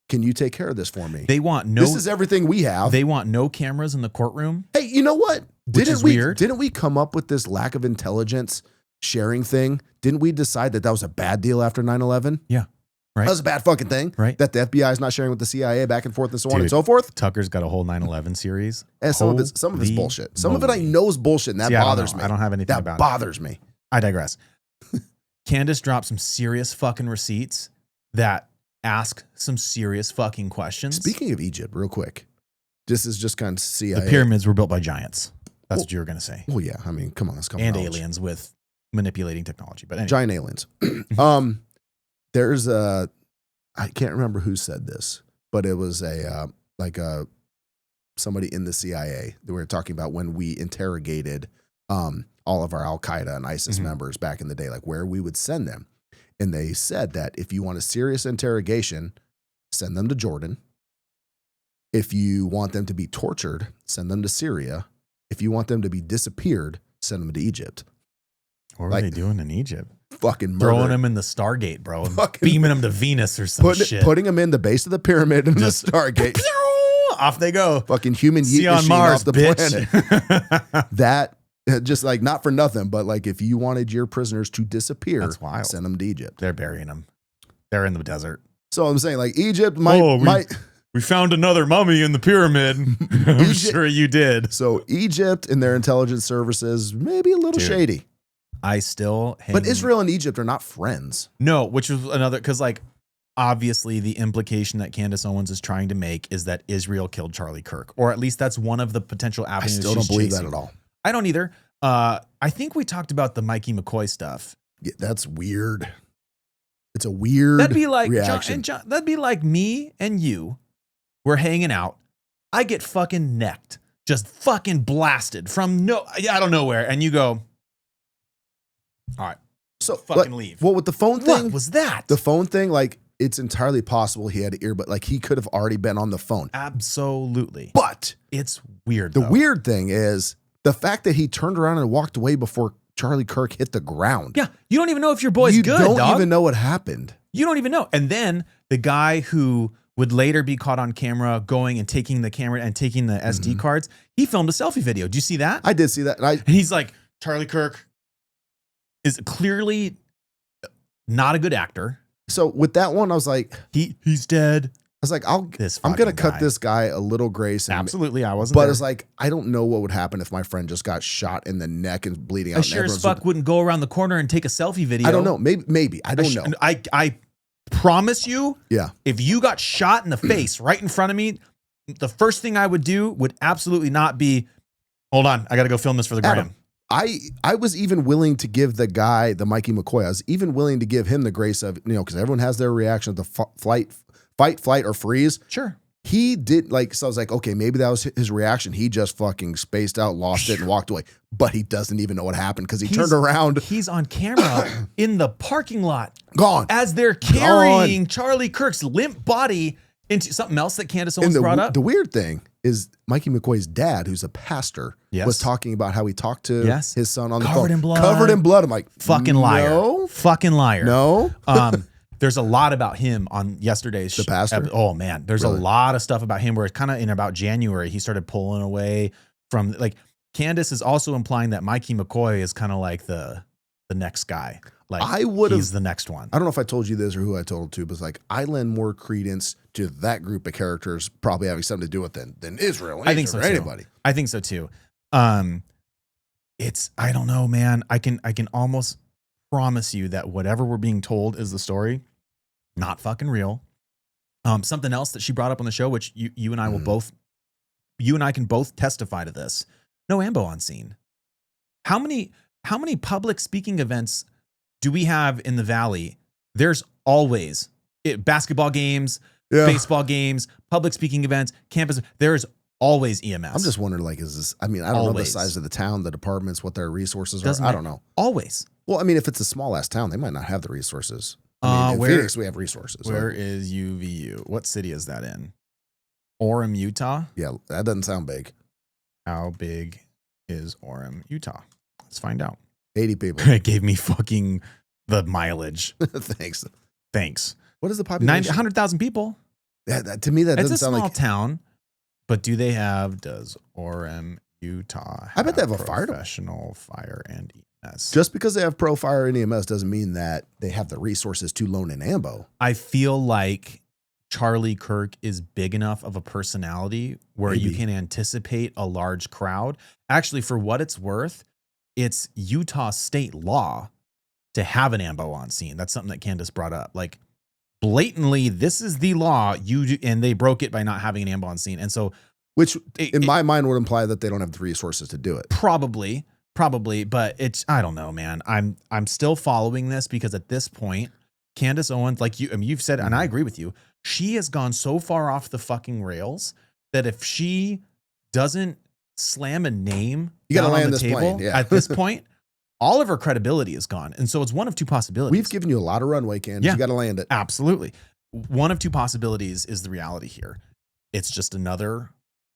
Can you take care of this for me? They want this is everything we have. They want no cameras in the courtroom. Hey, you know what? Weird. Didn't we come up with this lack of intelligence sharing thing? Didn't we decide that was a bad deal after 9/11? Yeah. Right. That was a bad fucking thing. Right. That the FBI is not sharing with the CIA back and forth and so on and so forth. Tucker's got a whole 9/11 series. And some of it's bullshit. Some of it I know is bullshit, and that bothers me. I don't have anything about it. That bothers me. I digress. Candace dropped some serious fucking receipts that ask some serious fucking questions. Speaking of Egypt, real quick. This is just kind of CIA. The pyramids were built by giants. That's what you were going to say. Well, yeah. I mean, come on. That's common knowledge. Aliens with manipulating technology. But anyway. Giant aliens. There's I can't remember who said this, but it was somebody in the CIA that we were talking about when we interrogated all of our Al-Qaeda and ISIS members back in the day, like where we would send them. And they said that if you want a serious interrogation, send them to Jordan. If you want them to be tortured, send them to Syria. If you want them to be disappeared, send them to Egypt. What were they doing in Egypt? Fucking murder. Throwing them in the Stargate, bro. And beaming them to Venus or some shit. Putting them in the base of the pyramid in the Stargate. Off they go. Fucking human yeet on machine Mars, off the planet. That, just like, not for nothing, but like if you wanted your prisoners to disappear, that's wild. Send them to Egypt. They're burying them. They're in the desert. So I'm saying, like, Egypt might we found another mummy in the pyramid. I'm sure you did. So Egypt and their intelligence services, maybe a little shady. I still hang. But Israel and Egypt are not friends. No, which is another, because like obviously the implication that Candace Owens is trying to make is that Israel killed Charlie Kirk, or at least that's one of the potential avenues. I still don't believe that at all. I don't either. I think we talked about the Mikey McCoy stuff. Yeah, that's weird. It's a weird that'd be like reaction. John, that'd be like me and you We're hanging out. I get fucking necked, just fucking blasted from I don't know where. And you go, all right, So fucking leave. Well, with the phone thing, What was that? the phone thing, like it's entirely possible he had an earbud, like he could have already been on the phone. Absolutely. But It's weird. the weird thing is the fact that he turned around and walked away before Charlie Kirk hit the ground. Yeah. You don't even know if your boy's You good, don't dog. even know what happened. You don't even know. And then the guy who would later be caught on camera going and taking the camera and taking the SD cards, he filmed a selfie video. Did you see that? I did see that. And he's like, Charlie Kirk is clearly not a good actor. So with that one, I was like, He's dead. I was like, I'm fucking gonna cut guy. this guy a little grace. And, Absolutely, I wasn't. but there. it's like I don't know what would happen if my friend just got shot in the neck and bleeding out. I and sure as everyone's fuck wouldn't go around the corner and take a selfie video. I don't know. Maybe I don't know. I promise you, Yeah. if you got shot in the face right in front of me, the first thing I would do would absolutely not be, hold on, I got to go film this for the gram. Adam, I was even willing to give the guy, the Mikey McCoy, I was even willing to give him the grace of, because everyone has their reaction to the fight, flight, or freeze. Sure. He did so I was like, okay, maybe that was his reaction. He just fucking spaced out, lost it, and walked away. But he doesn't even know what happened because he turned around. He's on camera in the parking lot. Gone. As they're carrying Charlie Kirk's limp body into something else that Candace Owens brought up. The weird thing is Mikey McCoy's dad, who's a pastor, was talking about how he talked to his son on the phone. Covered in blood. Covered in blood. I'm like, fucking liar. No. Fucking liar. No. There's a lot about him on yesterday's. The pastor? Oh man, there's a lot of stuff about him where it's kind of in about January he started pulling away from, like, Candace is also implying that Mikey McCoy is kind of like the next guy. Like he's the next one. I don't know if I told you this or who I told it to, but it's like I lend more credence to that group of characters probably having something to do with it than Israel. I think so too. Anybody. I think so too. I don't know, man. I can almost promise you that whatever we're being told is the story, not fucking real. Something else that she brought up on the show, which you and I will both, you and I can both testify to this. No ambo on scene. How many public speaking events do we have in the Valley? There's always basketball games, baseball games, public speaking events, campus. There's always EMS. I'm just wondering, like, is this? I mean, I don't know the size of the town, the departments, what their resources are. I don't know. Always. Well, I mean, if it's a small ass town, they might not have the resources. I mean, in Phoenix, we have resources. Where is UVU? What city is that in? Orem, Utah? Yeah, that doesn't sound big. How big is Orem, Utah? Let's find out. 80 people. It gave me fucking the mileage. Thanks. What is the population? 100,000 people. Yeah, to me, that doesn't sound like... It's a small town, but does Orem, Utah I bet they have a professional fire and EMS? Just because they have pro fire and EMS doesn't mean that they have the resources to loan an ambo. I feel like Charlie Kirk is big enough of a personality where you can anticipate a large crowd. Actually, for what it's worth, it's Utah state law to have an ambo on scene. That's something that Candace brought up. Like, blatantly, this is the law. And they broke it by not having an ambo on scene. And so, which in my mind would imply that they don't have the resources to do it. Probably, but I don't know, man. I'm still following this because at this point, Candace Owens, like you've said, and I agree with you, she has gone so far off the fucking rails that if she doesn't slam a name you gotta down land on the this table plane. Yeah. at this point, all of her credibility is gone. And so it's one of two possibilities. We've given you a lot of runway, Candace. You got to land it. Absolutely. One of two possibilities is the reality here. It's just another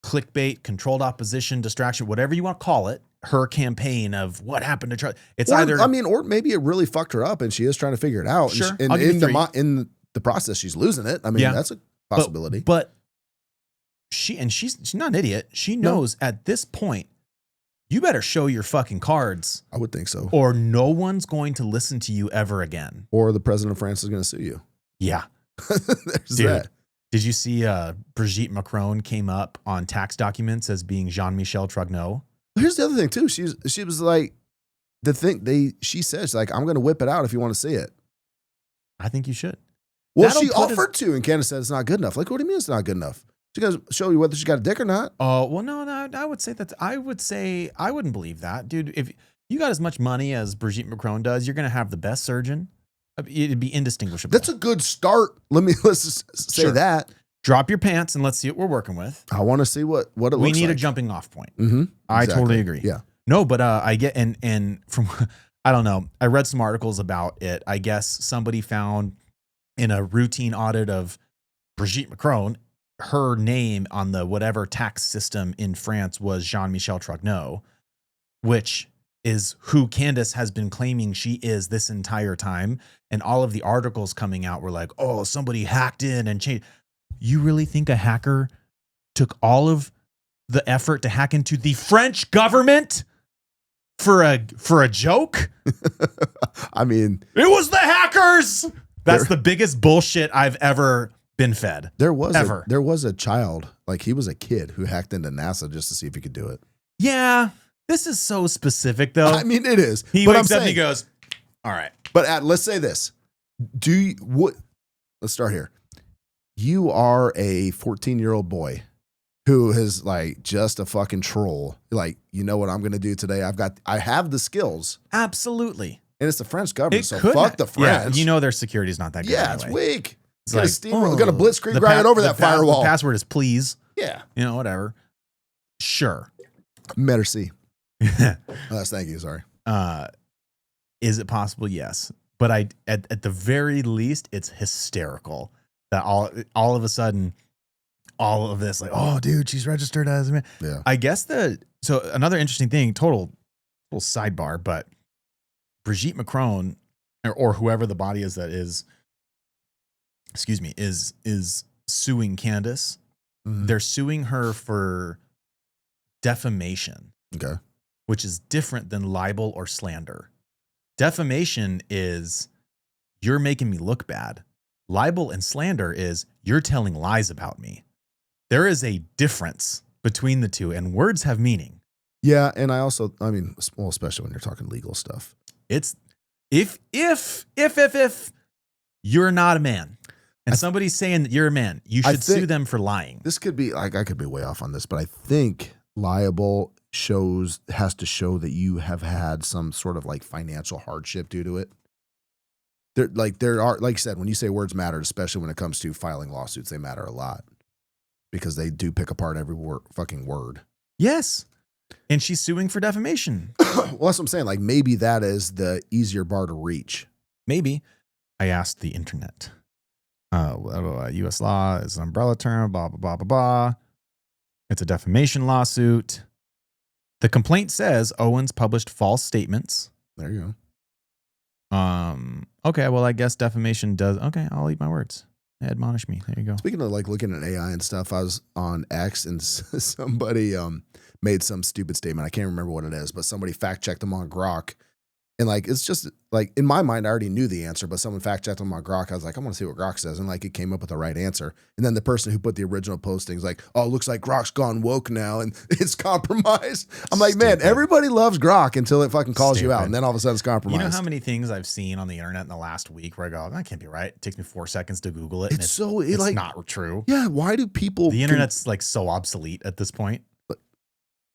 clickbait, controlled opposition, distraction, whatever you want to call it. Her campaign of what happened to Charlie. It's either, or maybe it really fucked her up and she is trying to figure it out. Sure. And in the process, she's losing it. I mean, that's a possibility. But she's not an idiot. She knows at this point, you better show your fucking cards. I would think so. Or no one's going to listen to you ever again. Or the president of France is going to sue you. Yeah. There's Dude, that. Did you see Brigitte Macron came up on tax documents as being Jean-Michel Trogneau? Here's the other thing too. She was like, she says, like, I'm going to whip it out if you want to see it. I think you should. Well, she offered to, and Candace said it's not good enough. Like, what do you mean it's not good enough? She got to show you whether she got a dick or not. Oh, well, no, I would say that. I wouldn't believe that, dude. If you got as much money as Brigitte Macron does, you're going to have the best surgeon. It'd be indistinguishable. That's a good start. Let's just say that. drop your pants and let's see what we're working with. I want to see what it looks like. We need a jumping off point. Mm-hmm. I totally agree. Yeah. No, but I get, and from, I don't know, I read some articles about it. I guess somebody found in a routine audit of Brigitte Macron, her name on the whatever tax system in France was Jean-Michel Trogneau, which is who Candace has been claiming she is this entire time. And all of the articles coming out were like, oh, somebody hacked in and changed. You really think a hacker took all of the effort to hack into the French government for a joke? I mean, it was the hackers. That's the biggest bullshit I've ever been fed. There was a child, like he was a kid who hacked into NASA just to see if he could do it. Yeah, this is so specific though. I mean, it is. He wakes up and he goes, all right. But let's say this. Let's start here. You are a 14-year-old boy who is like just a fucking troll. Like, you know what I'm going to do today? I have the skills. Absolutely. And it's the French government, so fuck the French. Yeah, you know their security is not that good. Yeah, anyway. it's weak. It's like, gonna blitzkrieg grind it over that firewall. The password is please. Yeah. You know, whatever. Sure. Merci. Thank you. Sorry. Is it possible? Yes. But at the very least, it's hysterical that all of a sudden, all of this, like, oh, dude, she's registered as a man. Yeah. I guess so another interesting thing, total sidebar, but Brigitte Macron or whoever the body is that is, excuse me, is suing Candace. Mm-hmm. They're suing her for defamation. Okay. Which is different than libel or slander. Defamation is you're making me look bad. Libel and slander is you're telling lies about me. There is a difference between the two, and words have meaning. Yeah, and I mean, well, especially when you're talking legal stuff. It's if you're not a man and somebody's saying that you're a man, you should sue them for lying. This could be like, I could be way off on this, but I think liable has to show that you have had some sort of like financial hardship due to it. There are, like you said, when you say words matter, especially when it comes to filing lawsuits, they matter a lot because they do pick apart every fucking word. Yes. And she's suing for defamation. Well, that's what I'm saying. Like, maybe that is the easier bar to reach. Maybe. I asked the internet. U.S. law is an umbrella term, blah, blah, blah, blah, blah. It's a defamation lawsuit. The complaint says Owens published false statements. There you go. Okay, well, I guess defamation does. Okay, I'll eat my words. Admonish me. There you go. Speaking of like looking at AI and stuff, I was on X and somebody made some stupid statement. I can't remember what it is, but somebody fact checked them on Grok. And like, it's just like, in my mind, I already knew the answer, but someone fact checked them on Grok. I was like, I want to see what Grok says. And like, it came up with the right answer. And then the person who put the original posting is like, oh, it looks like Grok's gone woke now and it's compromised. I'm like, man, everybody loves Grok until it fucking calls you out. And then all of a sudden it's compromised. You know how many things I've seen on the internet in the last week where I go, that can't be right. It takes me 4 seconds to Google it. It's like not true. Yeah. Why do people? The internet's like so obsolete at this point.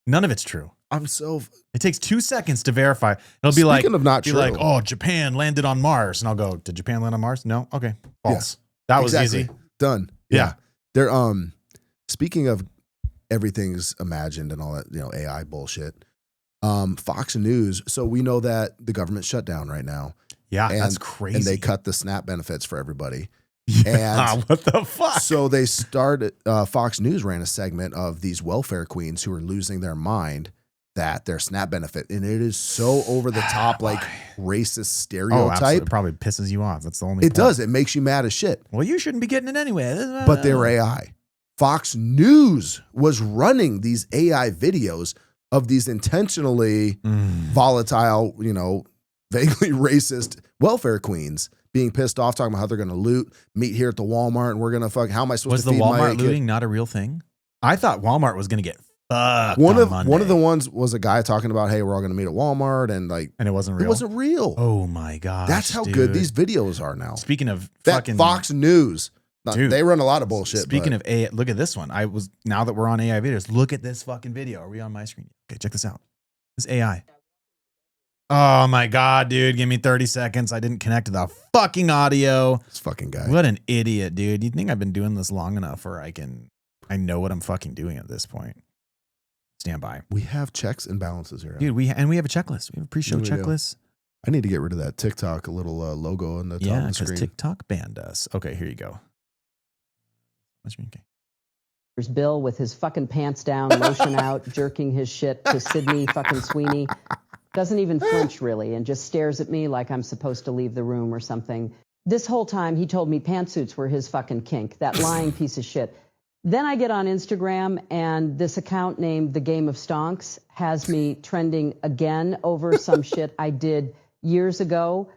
None of it's true. It takes 2 seconds to verify. It'll be like, oh, Japan landed on Mars. And I'll go, did Japan land on Mars? No. Okay. False. Yeah, that was easy. Done. Yeah. They're, speaking of everything's imagined and all that, AI bullshit, Fox News. So we know that the government shut down right now. Yeah. That's crazy. And they cut the SNAP benefits for everybody. Yeah, and what the fuck? So they started, Fox News ran a segment of these welfare queens who are losing their mind that their SNAP benefit, and it is so over the top, like racist stereotype. It probably pisses you off. That's the only. It does. It makes you mad as shit. Well, you shouldn't be getting it anyway. But they were AI. Fox News was running these AI videos of these intentionally volatile, vaguely racist welfare queens being pissed off, talking about how they're going to loot, meet here at the Walmart, and we're going to fuck. How am I supposed to feed my kid? Was the Walmart looting not a real thing? I thought Walmart was going to get fucked. One of the ones was a guy talking about, hey, we're all going to meet at Walmart, and it wasn't real. It wasn't real. Oh my gosh, that's how good these videos are now. Speaking of fucking Fox News, dude, they run a lot of bullshit. Speaking of AI, look at this one. Now that we're on AI videos, look at this fucking video. Are we on my screen? Okay, check this out. This AI. Oh my God, dude. Give me 30 seconds. I didn't connect to the fucking audio. This fucking guy. What an idiot, dude. You think I've been doing this long enough where I know what I'm fucking doing at this point. Stand by. We have checks and balances here. Dude, we have a checklist. We have a pre-show checklist. I need to get rid of that TikTok little logo on the top of the screen. Yeah, because TikTok banned us. Okay, here you go. Okay. There's Bill with his fucking pants down, lotion out, jerking his shit to Sydney fucking Sweeney. Doesn't even flinch really and just stares at me like I'm supposed to leave the room or something. This whole time he told me pantsuits were his fucking kink, that lying piece of shit. Then I get on Instagram and this account named The Game of Stonks has me trending again over some shit I did years ago.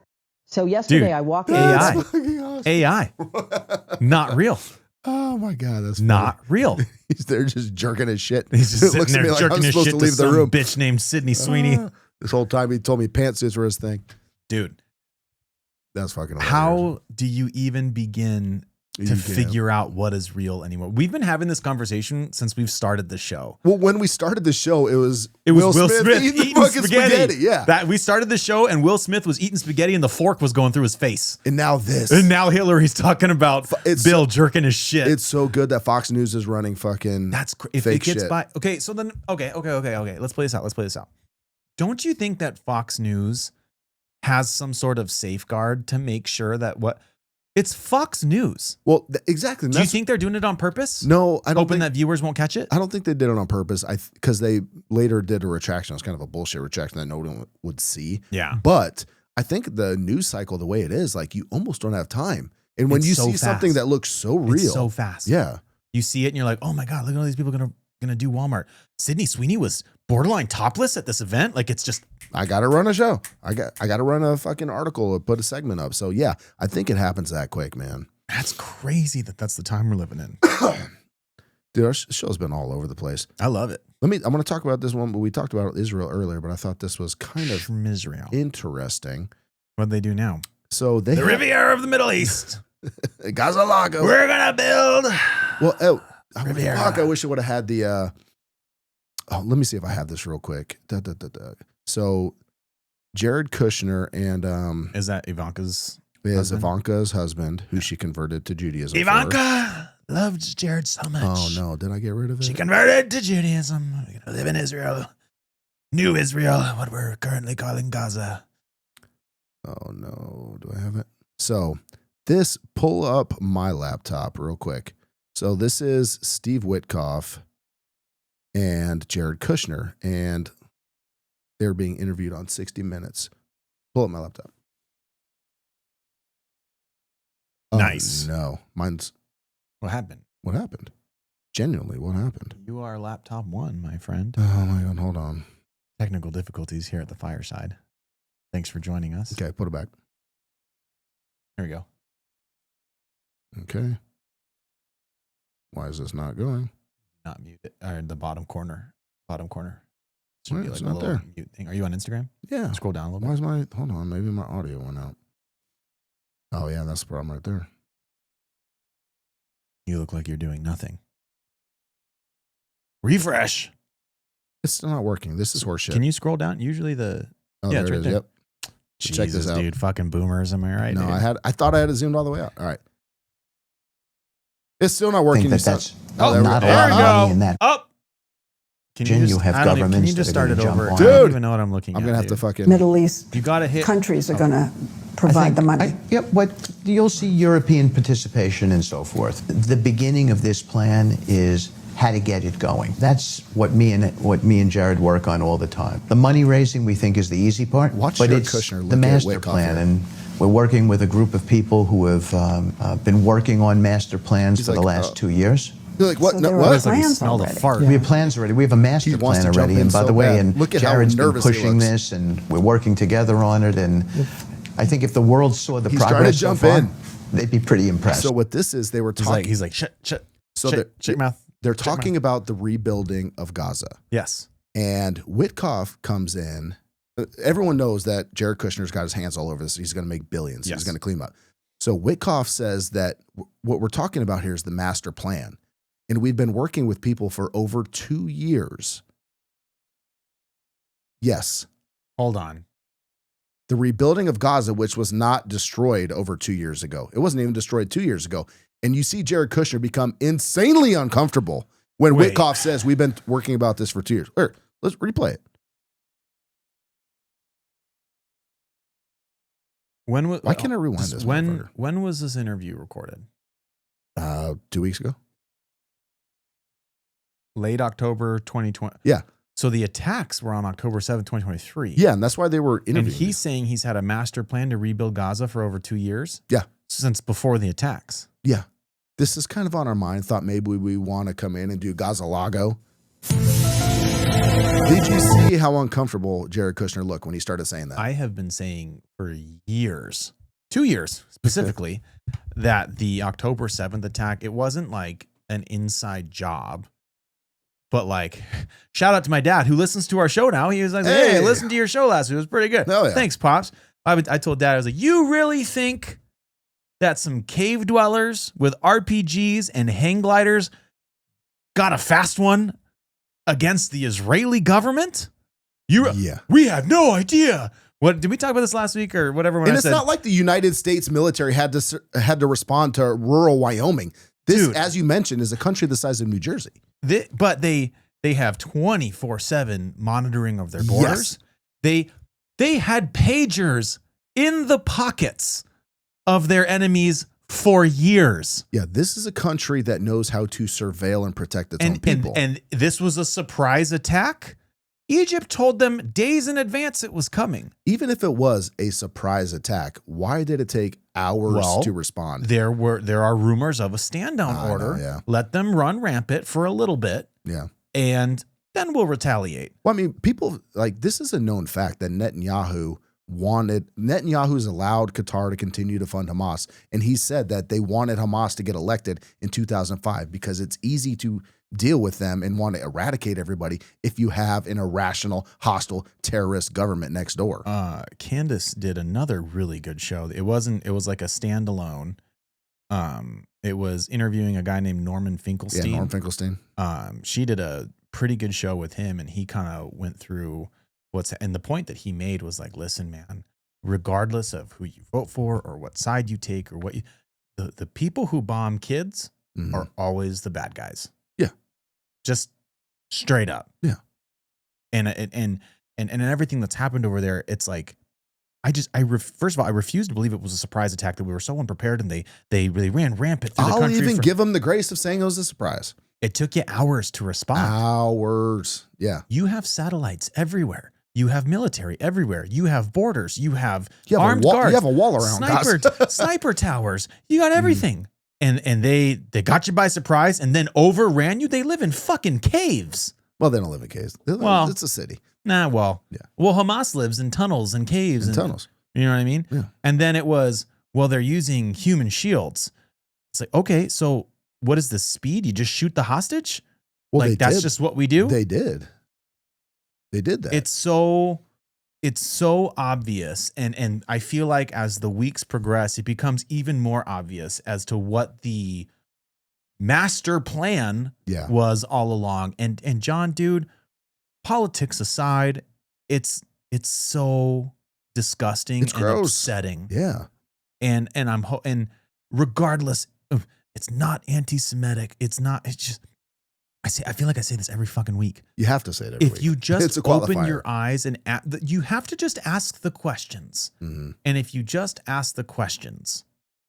So yesterday I walked AI. Awesome. AI. Not real. Oh my God, that's not real. He's there just jerking his shit. He's just sitting there jerking his shit to some room. bitch named Sydney Sweeney. This whole time he told me pantsuits were his thing. Dude. That's fucking hilarious. How do you even begin to figure out what is real anymore? We've been having this conversation since we've started the show. Well, when we started the show, it was Will Smith eating fucking spaghetti. Yeah. That we started the show and Will Smith was eating spaghetti and the fork was going through his face. And now this. And now Hillary's talking about Bill jerking his shit. It's so good that Fox News is running fucking if fake it gets shit. by. Okay, so then okay. Let's play this out. Don't you think that Fox News has some sort of safeguard to make sure that it's Fox News? Well, exactly. Do you think they're doing it on purpose? No, I don't. Hoping that viewers won't catch it? I don't think they did it on purpose. Because they later did a retraction. It was kind of a bullshit retraction that no one would see. Yeah. But I think the news cycle, the way it is, like you almost don't have time. And when It's you so see something fast. that looks so real, It's so fast. Yeah. You see it and you're like, oh my God, look at all these people gonna do Walmart. Sydney Sweeney was borderline topless at this event. Like it's just I gotta run a show. I got to run a fucking article or put a segment up. So yeah, I think it happens that quick, man. That's crazy that's the time we're living in. Dude, our show's been all over the place. I love it. I'm going to talk about this one, but we talked about Israel earlier, but I thought this was kind of Israel. interesting. What'd they do now? So they The Riviera of the Middle East. Gaza Lago. We're gonna build. Well, Riviera. fuck, I wish I would have had the let me see if I have this real quick. So Jared Kushner and Is that Ivanka's is husband? Ivanka's husband, who she converted to Judaism. Ivanka loves Jared so much. Oh no, did I get rid of it? She converted to Judaism. We're gonna live in Israel. New Israel, what we're currently calling Gaza. Oh no, do I have it? So pull up my laptop real quick. So this is Steve Witkoff and Jared Kushner, and they're being interviewed on 60 Minutes. Pull up my laptop. Oh, Nice. No, mine's. What happened? What happened? Genuinely, what happened? You are laptop one, my friend. Oh my God, hold on. Technical difficulties here at the fireside. Thanks for joining us. Okay, put it back. Here we go. Okay. Why is this not going? Not mute it. Or the bottom corner. Bottom corner. Should Why be it's like a not little there? mute thing. Are you on Instagram? Yeah. Scroll down a little Why bit. is my, hold on, maybe my audio went out. Oh yeah, that's the problem right there. You look like you're doing nothing. Refresh. It's still not working. This is horseshit. Can you scroll down? Usually the Oh, yeah, there it's it right is. there. Yep. Jesus, Check this out. dude. Fucking boomers. Am I right? No, dude? I thought I had it zoomed all the way out. All right. It's still not working. think that that's Oh, there we not go. a lot There of we money go. in that. Up. Can You have I don't even- Can governments you just that start are it gonna over? jump I on. don't Dude. even know what I'm looking at. I'm gonna have to dude. fucking. Middle East You gotta hit. countries are going to provide the money. Yeah, what you'll see European participation and so forth. The beginning of this plan is how to get it going. That's what me and Jared work on all the time. The money raising we think is the easy part, Watch but Jared it's Kushner look the at master Witkoff plan, here. and we're working with a group of people who have been working on master plans He's for the like, last 2 years. You're like, what? So No, there what? are It's like he plans smelled a already. fart. We have plans already. We have a master He wants plan to jump already. in And by so the way, bad. and Look at how Jared's been nervous he pushing looks. this, and we're working together on it. And I think if the world saw the He's trying to progress jump so far, in. they'd be pretty impressed. So what this is, they were talking. He's like shut. So shut your mouth. They're Shut your talking mouth. about the rebuilding of Gaza, Yes. and Witkoff comes in. Everyone knows that Jared Kushner's got his hands all over this. He's going to make billions. Yes. He's going to clean up. So Witkoff says that what we're talking about here is the master plan. And we've been working with people for over 2 years. Yes. Hold on. The rebuilding of Gaza, which was not destroyed over 2 years ago. It wasn't even destroyed 2 years ago. And you see Jared Kushner become insanely uncomfortable when Witkoff says, we've been working about this for 2 years. Here, let's replay it. Why can't I rewind this? When was this interview recorded? 2 weeks ago. Late October 2020. Yeah. So the attacks were on October 7th, 2023. Yeah, and that's why they were interviewing. And he's saying he's had a master plan to rebuild Gaza for over 2 years? Yeah. Since before the attacks. Yeah. This is kind of on our mind. Thought maybe we want to come in and do Gaza Lago. Did you see how uncomfortable Jared Kushner looked when he started saying that? I have been saying for years, 2 years specifically, that the October 7th attack, it wasn't like an inside job. But like, shout out to my dad who listens to our show now. He was like, hey, listen to your show last week. It was pretty good. Oh, yeah. Thanks, Pops. I told Dad, I was like, you really think that some cave dwellers with RPGs and hang gliders got a fast one against the Israeli government? We had no idea. What did we talk about this last week or whatever? And it's not like the United States military had to respond to rural Wyoming. This, as you mentioned, is a country the size of New Jersey. But they have 24/7 monitoring of their borders. Yes. They had pagers in the pockets of their enemies for years. Yeah, this is a country that knows how to surveil and protect its own people. And this was a surprise attack. Egypt told them days in advance it was coming. Even if it was a surprise attack, why did it take hours to respond? There are rumors of a stand down order. Yeah. Let them run rampant for a little bit. Yeah. And then we'll retaliate. Well, I mean, people like this is a known fact that Netanyahu's allowed Qatar to continue to fund Hamas. And he said that they wanted Hamas to get elected in 2005 because it's easy to deal with them and want to eradicate everybody if you have an irrational, hostile, terrorist government next door. Candace did another really good show. It was like a standalone. It was interviewing a guy named Norman Finkelstein. Yeah, Norman Finkelstein. She did a pretty good show with him, and he kind of went through and the point that he made was like, listen, man, regardless of who you vote for or what side you take or the people who bomb kids are always the bad guys. Yeah. Just straight up. Yeah. And everything that's happened over there, it's like, first of all, I refuse to believe it was a surprise attack, that we were so unprepared, and they really ran rampant through the country. I'll even give them the grace of saying it was a surprise. It took you hours to respond. Hours. Yeah. You have satellites everywhere. You have military everywhere. You have borders. You have armed guards. You have a wall around. Sniper towers. You got everything. And they got you by surprise and then overran you. They live in fucking caves. Well, they don't live in caves. It's a city. Nah, well. Yeah. Well, Hamas lives in tunnels and caves. And tunnels. You know what I mean? Yeah. And then it was, well, they're using human shields. It's like, okay, so what is the speed? You just shoot the hostage? Well, that's just what we do? They did. They did that. It's so obvious. And I feel like as the weeks progress, it becomes even more obvious as to what the master plan was all along. And John, dude, politics aside, it's so disgusting and gross. upsetting. Yeah. And regardless, it's not anti-Semitic. It's just, I feel like I say this every fucking week. You have to say it every week. If you just open your eyes and you have to just ask the questions. Mm-hmm. And if you just ask the questions,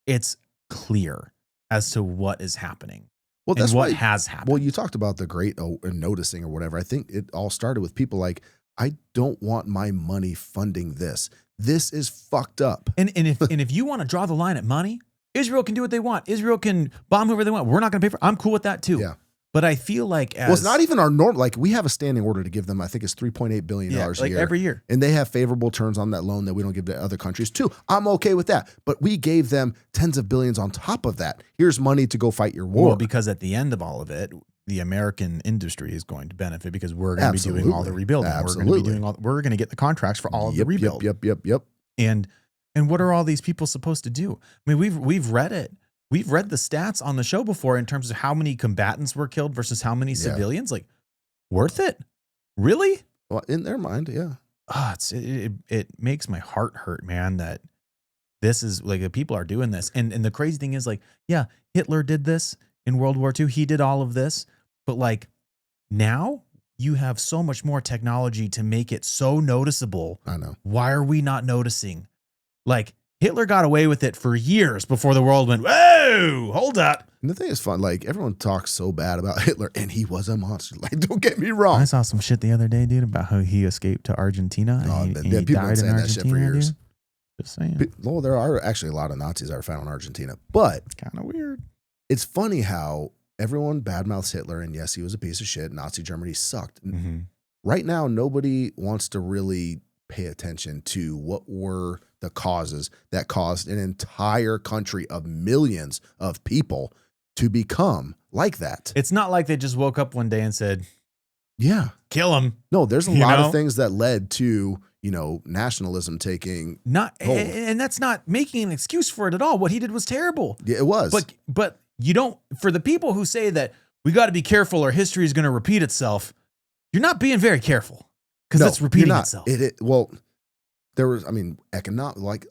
it's clear as to what is happening. Well, that's what has happened. Well, you talked about the great noticing or whatever. I think it all started with people like, I don't want my money funding this. This is fucked up. And if you want to draw the line at money, Israel can do what they want. Israel can bomb whoever they want. We're not going to pay for it. I'm cool with that too. Yeah. But I feel like it's not even our norm. Like we have a standing order to give them, I think it's $3.8 billion a year. Every year. And they have favorable terms on that loan that we don't give to other countries too. I'm okay with that. But we gave them tens of billions on top of that. Here's money to go fight your war. Well, because at the end of all of it, the American industry is going to benefit because we're going to be doing all the rebuilding. Absolutely. We're going to get the contracts for all of the rebuild. Yep. And what are all these people supposed to do? I mean, we've read it. We've read the stats on the show before in terms of how many combatants were killed versus how many civilians. Like, worth it? Really? Well, in their mind, yeah. it makes my heart hurt, man, that this is like the people are doing this. And the crazy thing is like, yeah, Hitler did this in World War II. He did all of this. But like now you have so much more technology to make it so noticeable. I know. Why are we not noticing? Like Hitler got away with it for years before the world went, whoa, hold up. And the thing is fun. Like everyone talks so bad about Hitler and he was a monster. Like, don't get me wrong. I saw some shit the other day, dude, about how he escaped to Argentina. Oh, and man. he Yeah, people have been died in saying that shit for Argentina, years. dude. Just saying. Well, there are actually a lot of Nazis that are found in Argentina, but It's kind of weird. it's funny how everyone badmouths Hitler, and yes, he was a piece of shit. Nazi Germany sucked. Mm-hmm. Right now, nobody wants to really pay attention to what were the causes that caused an entire country of millions of people to become like that. It's not like they just woke up one day and said, Yeah. kill him. No, there's a You lot know? of things that led to, nationalism taking. Not, Hold. and that's not making an excuse for it at all. What he did was terrible. Yeah, it was. But you don't, for the people who say that we got to be careful or history is going to repeat itself, you're not being very careful because it's repeating itself. Well, there was,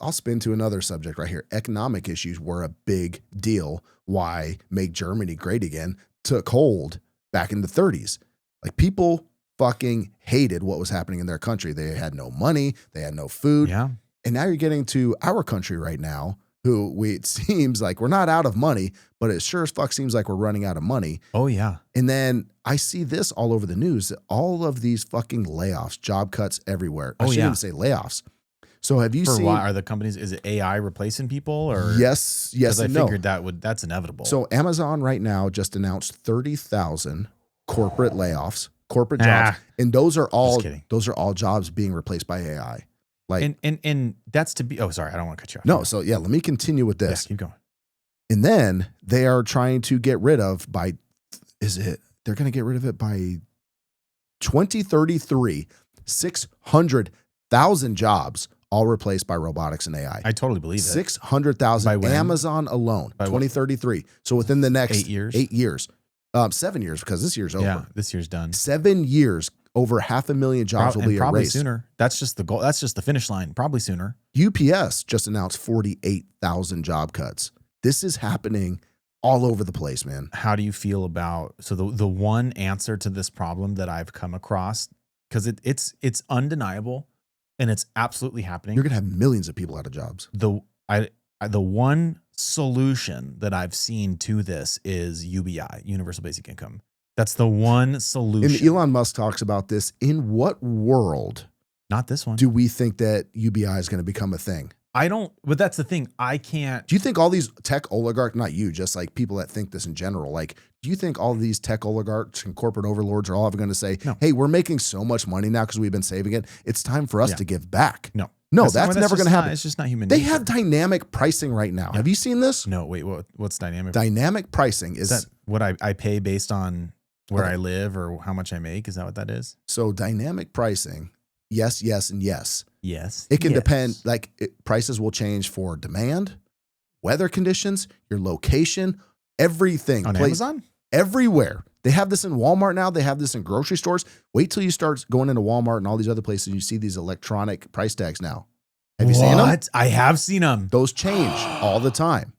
I'll spin to another subject right here. Economic issues were a big deal. Why Make Germany Great Again took hold back in the 30s. Like people fucking hated what was happening in their country. They had no money. They had no food. Yeah. And now you're getting to our country right now, it seems like we're not out of money, but it sure as fuck seems like we're running out of money. Oh, yeah. And then I see this all over the news, that all of these fucking layoffs, job cuts everywhere. I shouldn't even say layoffs. So have you seen? Why are the companies, is it AI replacing people or? Yes, Because I and no. figured that's inevitable. So Amazon right now just announced 30,000 corporate layoffs, corporate jobs. And those are all jobs being replaced by AI. Like, and that's to be, oh, sorry, I don't want to cut you off. no, so yeah, let me continue with this. Yeah, keep going. And then they are trying to get rid of they're going to get rid of it by 2033, 600,000 jobs all replaced by robotics and AI. I totally believe it. 600,000 By when? Amazon alone, By 2033. So within the next 8 years? 8 years, 7 years, because this year's over. Yeah, this year's done. 7 years, over 500,000 jobs will be probably erased. sooner. That's just the goal. That's just the finish line. Probably sooner. UPS just announced 48,000 job cuts. This is happening all over the place, man. How do you feel about, so the one answer to this problem that I've come across, because it's undeniable and it's absolutely happening. You're going to have millions of people out of jobs. The one solution that I've seen to this is UBI, Universal Basic Income. That's the one solution. And Elon Musk talks about this. In what world Not this one. do we think that UBI is going to become a thing? I don't, but that's the thing. I can't. Do you think all these tech oligarchs, not you, just like people that think this in general, like, do you think all of these tech oligarchs and corporate overlords are all ever going to say, No. hey, we're making so much money now because we've been saving it. It's time for us to give back. No. No, that's never going to happen. It's just not human They nature. have dynamic pricing right now. Have you seen this? No, wait, what's dynamic? Dynamic pricing Is that what I pay based on where I live or how much I make? Is that what that is? so dynamic pricing. Yes, yes, and yes. Yes. It can Yes. depend. Like prices will change for demand, weather conditions, your location, everything. On Amazon? Everywhere. They have this in Walmart now. They have this in grocery stores. Wait till you start going into Walmart and all these other places and you see these electronic price tags now. Have you seen them? I have seen them. Those change all the time,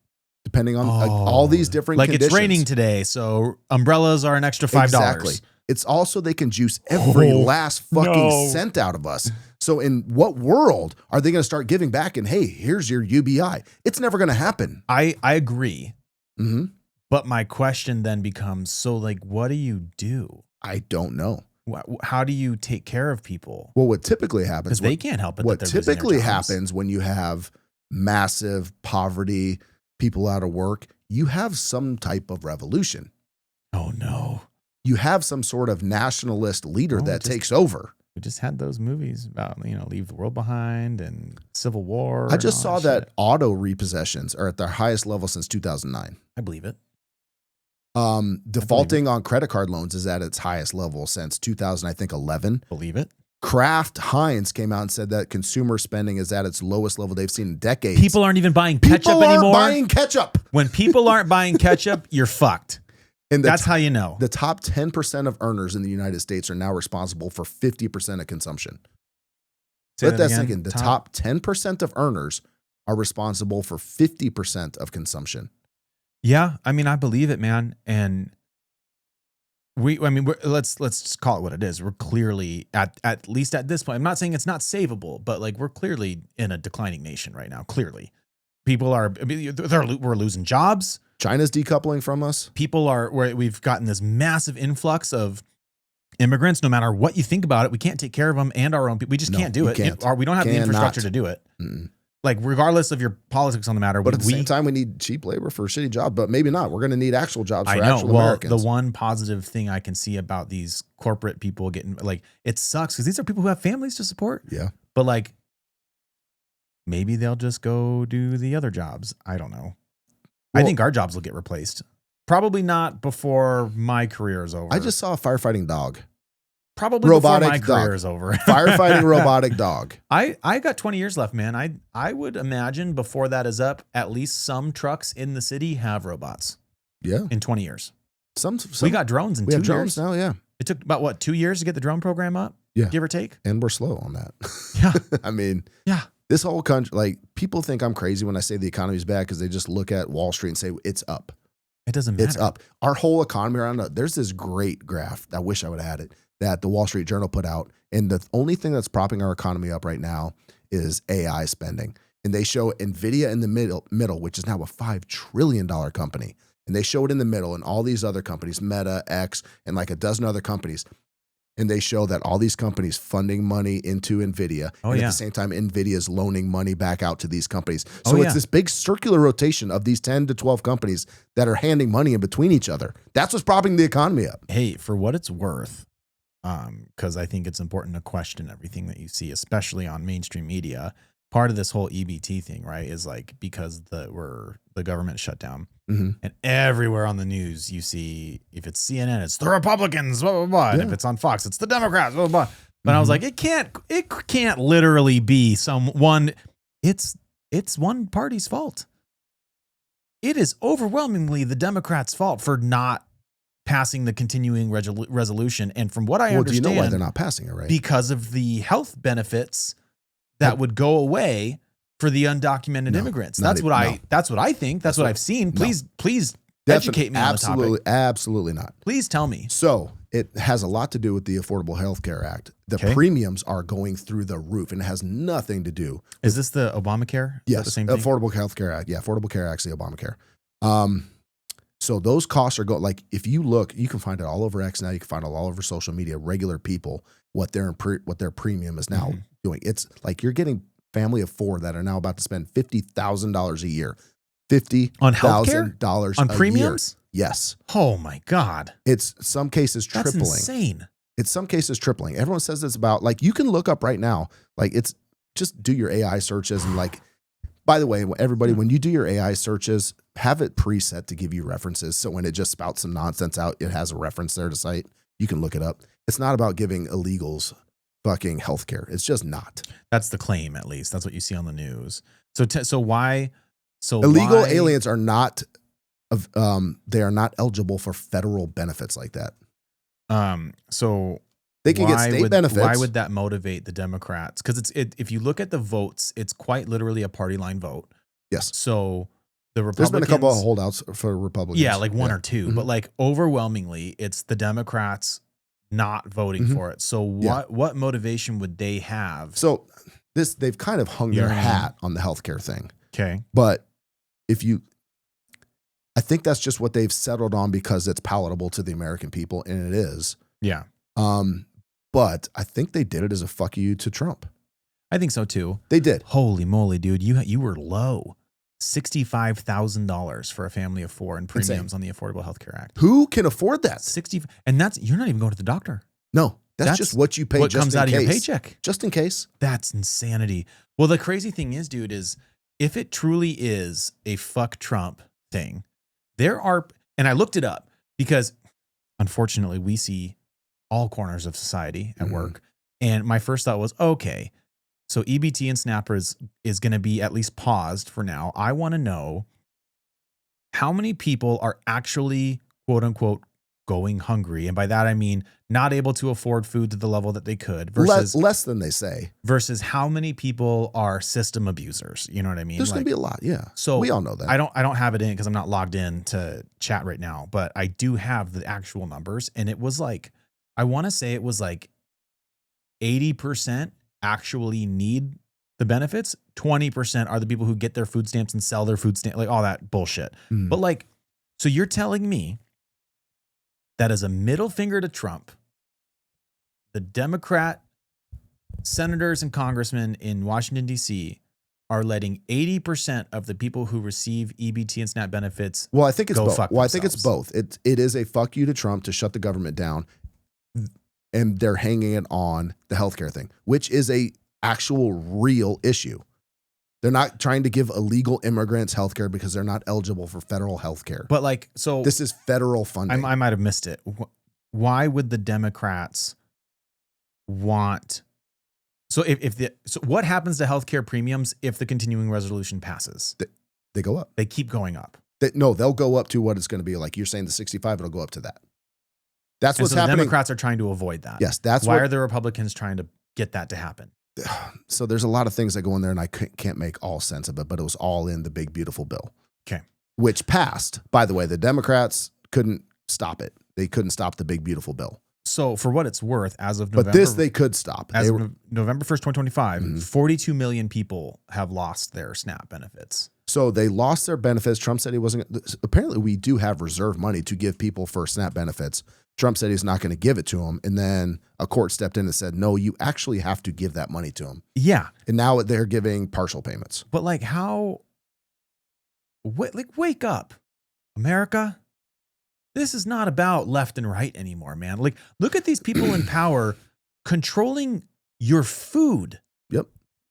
depending on all these different Like conditions. it's raining today, so umbrellas are an extra $5. Exactly. It's also they can juice every last fucking cent out of us. So in what world are they going to start giving back and, hey, here's your UBI? It's never going to happen. I agree. Mm-hmm. But my question then becomes, so like, what do you do? I don't know. How do you take care of people? Well, what typically happens, Because they can't help it. what that they're losing their typically jobs. happens when you have massive poverty, people out of work, you have some type of revolution. Oh no. You have some sort of nationalist leader Oh, that just- takes over. We just had those movies about, leave the world behind and Civil War. I and just all saw that shit. auto repossessions are at their highest level since 2009. I believe it. Defaulting on credit card loans is at its highest level since 2011. Believe it. Kraft Heinz came out and said that consumer spending is at its lowest level they've seen in decades. People aren't even buying ketchup People aren't anymore. buying ketchup. When people aren't buying ketchup, you're fucked. And That's how you know. The top 10% of earners in the United States are now responsible for 50% of consumption. Say Let that again. sink in. The top 10% of earners are responsible for 50% of consumption. Yeah, I mean, I believe it, man. And let's just call it what it is. We're clearly at least at this point. I'm not saying it's not savable, but like we're clearly in a declining nation right now. Clearly, people are. I mean, we're losing jobs. China's decoupling from us. We've gotten this massive influx of immigrants. No matter what you think about it, we can't take care of them and our own people. We just can't do it. We don't have the infrastructure to do it. Mm-mm. Like regardless of your politics on the matter, but at the same time, we need cheap labor for a shitty job. But maybe not. We're going to need actual jobs for actual Americans. The one positive thing I can see about these corporate people getting like it sucks because these are people who have families to support. Yeah, but like maybe they'll just go do the other jobs. I don't know. I think our jobs will get replaced. Probably not before my career is over. I just saw a firefighting dog. Probably robotic before my career is over. Firefighting robotic dog. I got 20 years left, man. I would imagine before that is up, at least some trucks in the city have robots. Yeah. In 20 years. Some we got drones in 2 years. We have drones now, yeah. It took about, what, 2 years to get the drone program up? Yeah. Give or take? And we're slow on that. Yeah. I mean, yeah. This whole country, like, people think I'm crazy when I say the economy's bad because they just look at Wall Street and say it's up. It doesn't matter. It's up. Our whole economy around it, there's this great graph. I wish I would have had it. That the Wall Street Journal put out. And the only thing that's propping our economy up right now is AI spending. And they show NVIDIA in the middle, which is now a $5 trillion company. And they show it in the middle and all these other companies, Meta, X, and like a dozen other companies. And they show that all these companies funding money into NVIDIA. Oh, and yeah. at the same time, NVIDIA is loaning money back out to these companies. So it's this big circular rotation of these 10 to 12 companies that are handing money in between each other. That's what's propping the economy up. Hey, for what it's worth, because I think it's important to question everything that you see, especially on mainstream media. Part of this whole EBT thing, right, is like because the government shut down, and everywhere on the news you see if it's CNN, it's the Republicans, blah blah blah, and if it's on Fox, it's the Democrats, blah blah blah. But I was like, it can't literally be someone. It's one party's fault. It is overwhelmingly the Democrats' fault for not passing the continuing resolution. And from what I understand, do you know why they're not passing it, right? Because of the health benefits that would go away for the undocumented immigrants. That's what I think. That's what I've seen. Please educate me on the topic. Absolutely not. Please tell me. So it has a lot to do with the Affordable Health Care Act. The premiums are going through the roof, and it has nothing to do. Is this the Obamacare? Yes, the same thing? Affordable Health Care Act. Yeah, Affordable Care Act's the Obamacare. So those costs are going, like, if you look, you can find it all over X now. You can find it all over social media, regular people, what their premium is now doing. It's like you're getting family of four that are now about to spend $50,000 a year. $50,000 on premiums? Year. Yes. Oh my God. It's some cases tripling. That's insane. It's some cases tripling. Everyone says it's about, like, you can look up right now, like, it's just do your AI searches and, like, by the way, everybody, when you do your AI searches, have it preset to give you references. So when it just spouts some nonsense out, it has a reference there to cite. You can look it up. It's not about giving illegals fucking healthcare. It's just not. That's the claim, at least. That's what you see on the news. So why? So illegal aliens are not, they are not eligible for federal benefits like that. So they can get state benefits. Why would that motivate the Democrats? Because if you look at the votes, it's quite literally a party line vote. Yes. So the Republicans, there's been a couple of holdouts for Republicans. Yeah, like one or two, but like overwhelmingly, it's the Democrats not voting for it. So what motivation would they have? So they've kind of hung their hat on the healthcare thing. Okay. But I think that's just what they've settled on because it's palatable to the American people, and it is. Yeah. But I think they did it as a fuck you to Trump. I think so too. They did. Holy moly, dude. You were low. $65,000 for a family of four in premiums on the Affordable Health Care Act. Who can afford that? And you're not even going to the doctor. No, that's just what you pay. What just comes in out case. of your paycheck. Just in case. That's insanity. Well, the crazy thing is, dude, is if it truly is a fuck Trump thing, and I looked it up because unfortunately we see all corners of society at work. And my first thought was, okay, so EBT and Snapper is going to be at least paused for now. I want to know how many people are actually, quote unquote, going hungry. And by that, I mean not able to afford food to the level that they could versus less than they say. Versus how many people are system abusers. You know what I mean? There's going to be a lot. Yeah. So we all know that. I don't have it in because I'm not logged in to chat right now, but I do have the actual numbers. And it was like, I want to say it was like 80% actually need the benefits. 20% are the people who get their food stamps and sell their food stamp, like all that bullshit. But like, so you're telling me that as a middle finger to Trump, the Democrat senators and congressmen in Washington, D.C. are letting 80% of the people who receive EBT and SNAP benefits Well, I think it's go both. fuck Well, I think it's themselves. both. It is a fuck you to Trump to shut the government down, and they're hanging it on the healthcare thing, which is a actual real issue. They're not trying to give illegal immigrants healthcare because they're not eligible for federal healthcare. But like, so This is federal funding. I might have missed it. Why would the Democrats want? So so what happens to healthcare premiums if the continuing resolution passes? They go up. They keep going up. They'll go up to what it's going to be. Like you're saying, the 65, it'll go up to that. That's what's so happening. The Democrats are trying to avoid that. Yes, that's why what, are the Republicans trying to get that to happen? So there's a lot of things that go in there, and I can't make all sense of it, but it was all in the big, beautiful bill. Okay. Which passed. By the way, the Democrats couldn't stop it. They couldn't stop the big, beautiful bill. So for what it's worth, as of November, But this they could stop. as They of November 1st, 2025, Mhm. 42 million people have lost their SNAP benefits. So they lost their benefits. Trump said he wasn't. Apparently, we do have reserve money to give people for SNAP benefits. Trump said he's not going to give it to them. And then a court stepped in and said, no, you actually have to give that money to them. Yeah. And now they're giving partial payments. But like how, wake up, America. This is not about left and right anymore, man. Like, look at these people in power controlling your food. Yep.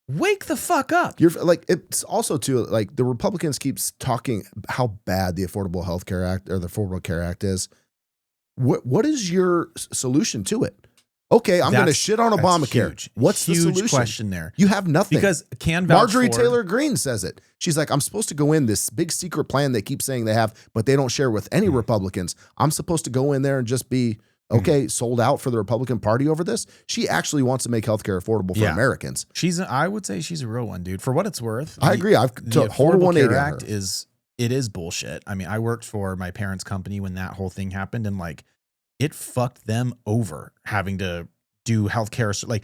Wake the fuck up. You're like, it's also too, like the Republicans keeps talking how bad the Affordable Health Care Act or the Affordable Care Act is. What is your solution to it? Okay, I'm going to shit on Obamacare. Huge. What's the Huge solution? question there. You have nothing. Because can vouch Marjorie for- Taylor Greene says it. She's like, I'm supposed to go in this big secret plan they keep saying they have, but they don't share with any Republicans. I'm supposed to go in there and just be, okay, sold out for the Republican Party over this. She actually wants to make healthcare affordable for Americans. I would say she's a real one, dude. For what it's worth. I agree. I've the hold Affordable 180 Care on Act her. is bullshit. I mean, I worked for my parents' company when that whole thing happened, and like it fucked them over having to do healthcare. Like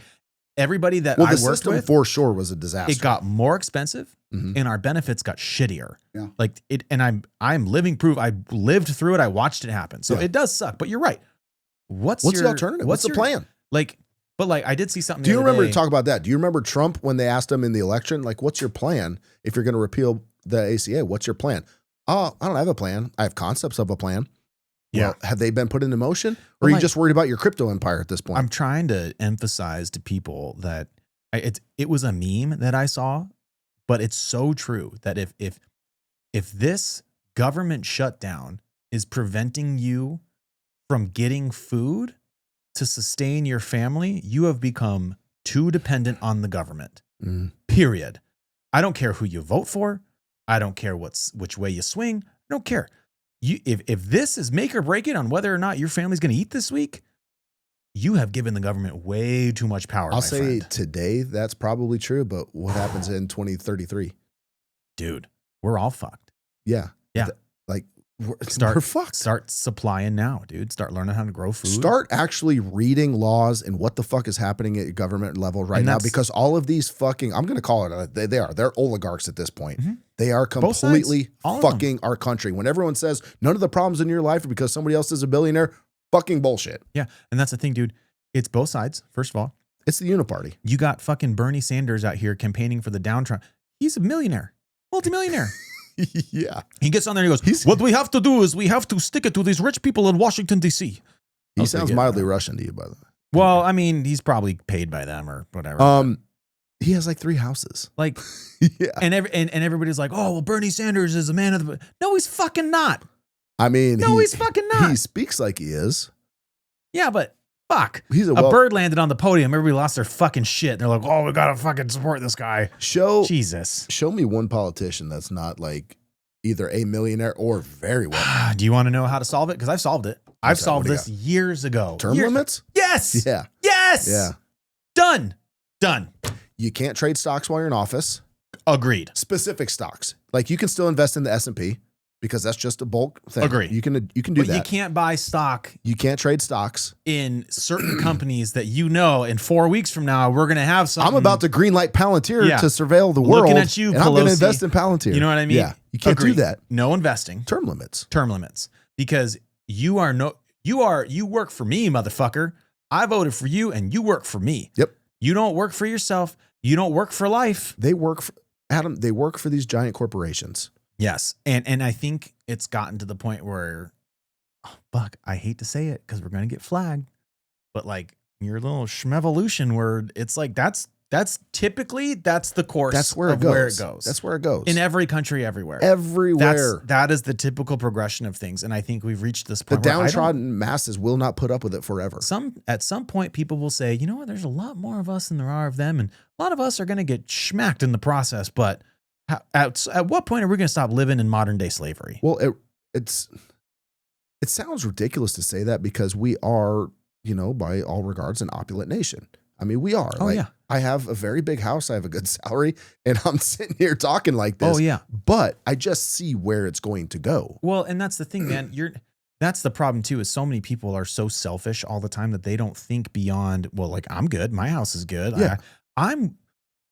everybody that Well, I the worked system with, for sure was a disaster. it got more expensive Mhm. and our benefits got shittier. Yeah. Like it, and I'm living proof. I lived through it. I watched it happen. So Yeah. it does suck, but you're right. What's the your alternative? What's the plan? Like, but like I did see something. Do you the other remember day. to talk about that? Do you remember Trump when they asked him in the election, like, what's your plan if you're going to repeal the ACA? What's your plan? Oh, I don't have a plan. I have concepts of a plan. Yeah. Well, have they been put into motion? Or Well, are you like- just worried about your crypto empire at this point? I'm trying to emphasize to people that it was a meme that I saw, but it's so true that if this government shutdown is preventing you from getting food to sustain your family, you have become too dependent on the government. Mm. Period. I don't care who you vote for. I don't care which way you swing. I don't care. If this is make or break it on whether or not your family's going to eat this week, you have given the government way too much power. I'll my say friend. today that's probably true, but what happens in 2033? Dude, we're all fucked. Yeah. Yeah. Like, we're Start fucked. Start supplying now, dude. Start learning how to grow food. Start actually reading laws and what the fuck is happening at your government level right And now, that's- because all of these fucking, I'm going to call it, they're oligarchs at this point. Mhm. They are Both sides. completely All of them. fucking our country. When everyone says none of the problems in your life are because somebody else is a billionaire, fucking bullshit. Yeah, and that's the thing, dude. It's both sides. First of all, It's the uniparty. you got fucking Bernie Sanders out here campaigning for the downtrodden. He's a millionaire, multimillionaire. Yeah. He gets on there and he goes, what we have to do is we have to stick it to these rich people in Washington, D.C. He sounds mildly Russian to you, by the way. Well, I mean, he's probably paid by them or whatever. He has like 3 houses. Like, Yeah. and everybody's like, oh, well, Bernie Sanders is a man of the... No, he's fucking not. I mean, No, he's fucking not. He speaks like he is. Yeah, but fuck. He's A bird landed on the podium. Everybody lost their fucking shit. They're like, oh, we got to fucking support this guy. Jesus. Show me one politician that's not like either a millionaire or very well. Do you want to know how to solve it? Because I've solved it. I've that? solved What do you this years ago. Term limits? Yes. Yeah. Yes. Yeah. Done. You can't trade stocks while you're in office. Agreed. Specific stocks. Like you can still invest in the S&P because that's just a bulk thing. Agree. You can do But that. you can't buy stock You can't trade stocks. in certain companies that in 4 weeks from now we're going to have something. I'm about to greenlight Palantir Yeah. to surveil the world. Looking at you, and I'm going to Pelosi. invest in Palantir. You know what I mean? Yeah. You can't Agreed. do that. No investing. Term limits. Because you work for me, motherfucker. I voted for you and you work for me. Yep. You don't work for yourself. You don't work for life. They work for Adam. They work for these giant corporations. Yes. And I think it's gotten to the point where, Buck, I hate to say it because we're going to get flagged, but like your little schmevolution word, it's like, that's typically the course. That's where it goes. That's where it goes. In every country, everywhere. Everywhere. That is the typical progression of things. And I think we've reached this The point where downtrodden masses will not put up with it forever. at some point people will say, you know what, there's a lot more of us than there are of them. And a lot of us are going to get schmacked in the process. But at what point are we going to stop living in modern day slavery? Well, it sounds ridiculous to say that because we are, by all regards, an opulent nation. I mean, we are. Oh, yeah. I have a very big house. I have a good salary, and I'm sitting here talking like this. Oh, yeah. But I just see where it's going to go. Well, and that's the thing, man. That's the problem too, is so many people are so selfish all the time that they don't think beyond, well, like, I'm good. My house is good. Yeah. I'm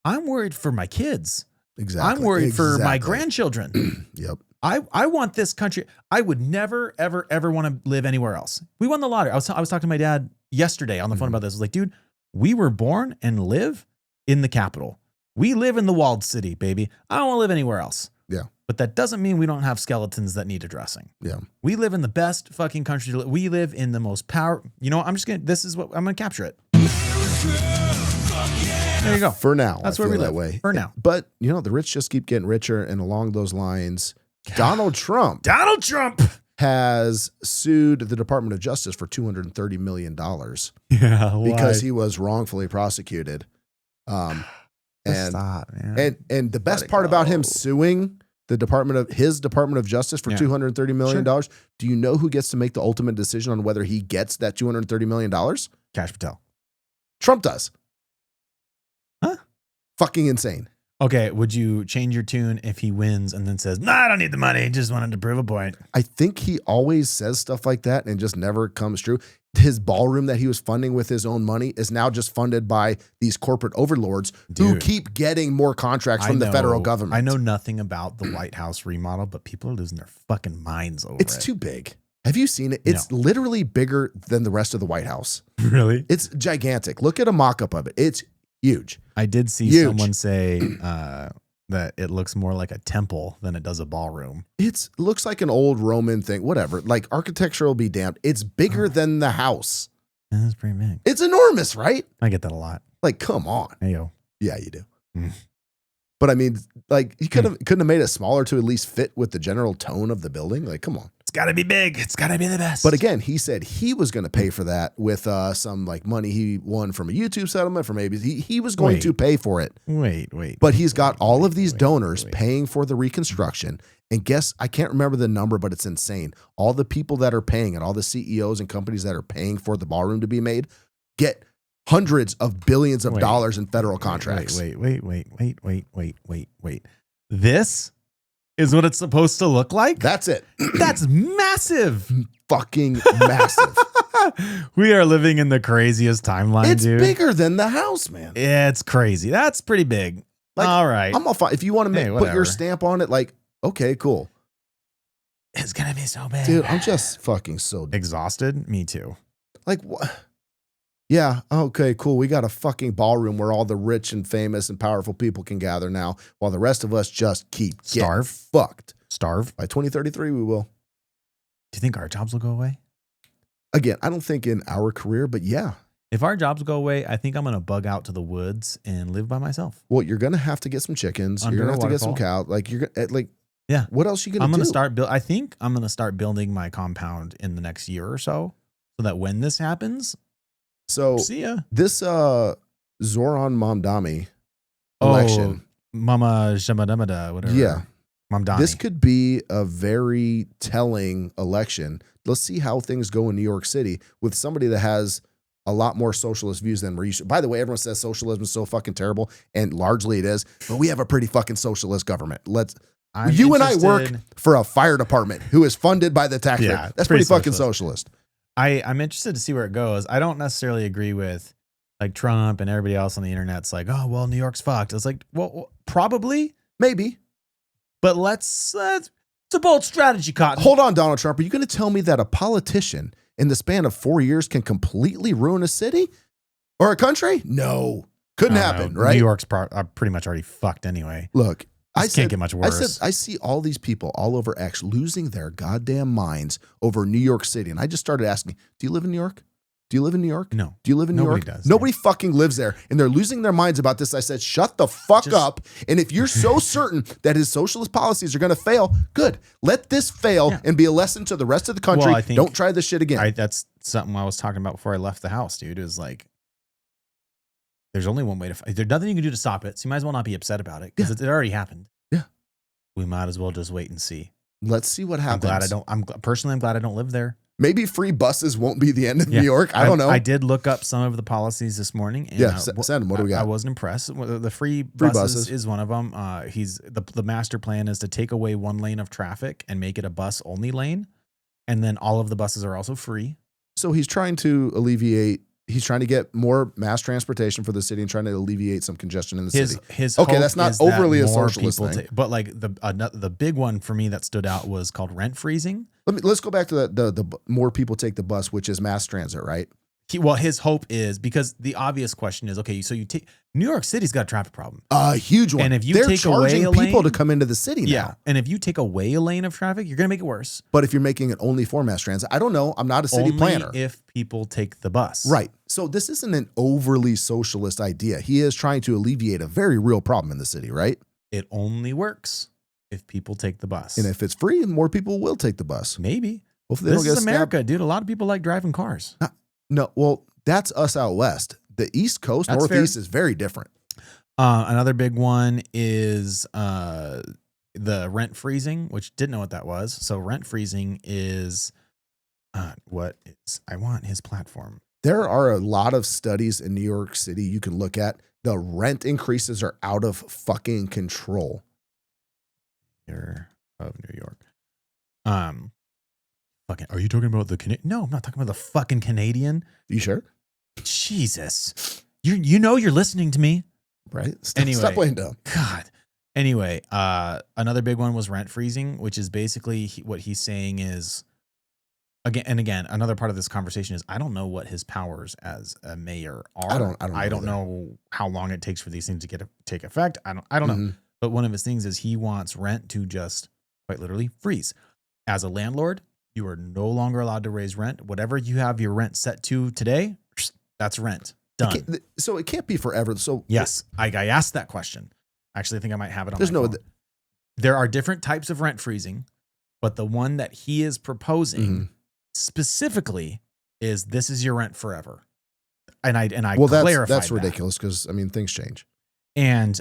worried for my kids. Exactly. I'm worried for my grandchildren. Yep. I want this country. I would never, ever, ever want to live anywhere else. We won the lottery. I was talking to my dad yesterday on the phone about this. I was like, dude, we were born and live in the capital. We live in the walled city, baby. I don't want to live anywhere else. Yeah. But that doesn't mean we don't have skeletons that need addressing. Yeah. We live in the best fucking country to live. We live in the most power. You know, I'm going to capture it. There you go. For now. That's I where we feel live. that way. For now. But, the rich just keep getting richer. And along those lines, Donald Trump has sued the Department of Justice for $230 million Yeah. because he was wrongfully prosecuted. And Stop, man. and the best part about him suing his Department of Justice for $230 million, do you know who gets to make the ultimate decision on whether he gets that $230 million? Cash Patel. Trump does. Huh? Fucking insane. Okay, would you change your tune if he wins and then says, "No, I don't need the money. Just wanted to prove a point"? I think he always says stuff like that and just never comes true. His ballroom that he was funding with his own money is now just funded by these corporate overlords who keep getting more contracts from the federal government. I know nothing about the White House remodel, but people are losing their fucking minds over it. It's too big. Have you seen it? It's literally bigger than the rest of the White House. Really? It's gigantic. Look at a mock-up of it. It's huge. I did see someone say that it looks more like a temple than it does a ballroom. It looks like an old Roman thing, whatever. Like architecture will be damned. It's bigger than the house. That's pretty big. It's enormous, right? I get that a lot. Like, come on. Hey, yo. Yeah, you do. Mm. But I mean, like, you couldn't have made it smaller to at least fit with the general tone of the building. Like, come on. It's got to be big. It's got to be the best. But again, he said he was going to pay for that with some like money he won from a YouTube settlement from ABC. He was going to pay for it. Wait. But he's got all of these donors paying for the reconstruction. And guess, I can't remember the number, but it's insane. All the people that are paying it, all the CEOs and companies that are paying for the ballroom to be made, get hundreds of billions of dollars in federal contracts. Wait. This is what it's supposed to look like? That's it. That's massive. Fucking massive. We are living in the craziest timeline, it's dude. bigger than the house, man. It's crazy. That's pretty big. Like, all right. I'm all fine. If you want to put your stamp on it, like, okay, cool. It's going to be so big. Dude, I'm just fucking so exhausted. Me too. Like, what? Yeah, okay, cool. We got a fucking ballroom where all the rich and famous and powerful people can gather now, while the rest of us just keep getting fucked. Starve. By 2033, we will. Do you think our jobs will go away? Again, I don't think in our career, but yeah. If our jobs go away, I think I'm going to bug out to the woods and live by myself. Well, you're going to have to get some chickens. You're going to have to get some cows. Like, you're like, yeah. What else are you going to do? I think I'm going to start building my compound in the next year or so that when this happens, so see ya. This Zohran Mamdani election. Mama Shamadamada, whatever. Yeah. Mamdani. This could be a very telling election, let's see how things go in New York City with somebody that has a lot more socialist views than we're used to. By the way, everyone says socialism is so fucking terrible, and largely it is, but we have a pretty fucking socialist government. You and I work for a fire department who is funded by the taxpayer. Yeah, that's pretty fucking socialist. I'm interested to see where it goes. I don't necessarily agree with like Trump and everybody else on the internet's like, oh, well, New York's fucked. It's like, well, probably. Maybe. But it's a bold strategy, Cotton. Hold on, Donald Trump. Are you going to tell me that a politician in the span of 4 years can completely ruin a city or a country? No. Couldn't happen, right? New York's pretty much already fucked anyway. Look, I can't get much worse. I see all these people all over X losing their goddamn minds over New York City. And I just started asking, do you live in New York? Do you live in New York? No. Do you live in New York? Nobody does. Nobody fucking lives there. And they're losing their minds about this. I said, shut the fuck up. And if you're so certain that his socialist policies are going to fail, good. Let this fail and be a lesson to the rest of the country. Well, I think don't try this shit again. That's something I was talking about before I left the house, dude. Is like, there's only one way to fight. There's nothing you can do to stop it. So you might as well not be upset about it because it already happened. Yeah. We might as well just wait and see. Let's see what happens. I'm glad I don't live there. Maybe free buses won't be the end of New York. I don't know. I did look up some of the policies this morning. And send them. What do we got? I wasn't impressed. The free buses is one of them. The master plan is to take away one lane of traffic and make it a bus only lane. And then all of the buses are also free. So he's trying to he's trying to get more mass transportation for the city and trying to alleviate some congestion in the city. Okay, that's not overly a socialist thing. But like the big one for me that stood out was called rent freezing. Let's go back to the more people take the bus, which is mass transit, right? His hope is, because the obvious question is, okay, so you take New York City's got a traffic problem, a huge one, and if you they're take away charging a lane, people to come into the city now, and if you take away a lane of traffic, you're gonna make it worse. But if you're making it only for mass transit, I don't know. I'm not a city planner. If people take the bus, right? So this isn't an overly socialist idea. He is trying to alleviate a very real problem in the city, right? It only works if people take the bus, and if it's free, more people will take the bus. Maybe. Hopefully this is America, dude. A lot of people like driving cars. No, well, that's us out west. The East Coast, Northeast is very different. Another big one is the rent freezing, which didn't know what that was. So rent freezing is I want his platform. There are a lot of studies in New York City you can look at. The rent increases are out of fucking control. Here of New York. Are you talking about the Canadian? No, I'm not talking about the fucking Canadian. You sure? Jesus. You're listening to me. Right? Stop playing dumb. God. Anyway, another big one was rent freezing, which is basically what he's saying is, again, another part of this conversation is I don't know what his powers as a mayor are. I don't know how long it takes for these things to take effect. I don't know. But one of his things is he wants rent to just quite literally freeze. As a landlord, you are no longer allowed to raise rent. Whatever you have your rent set to today, that's rent. Done. So it can't be forever. So yes, I asked that question. Actually, I think I might have it on my phone. There are different types of rent freezing, but the one that he is proposing specifically is this is your rent forever. And I clarified that's ridiculous because things change. And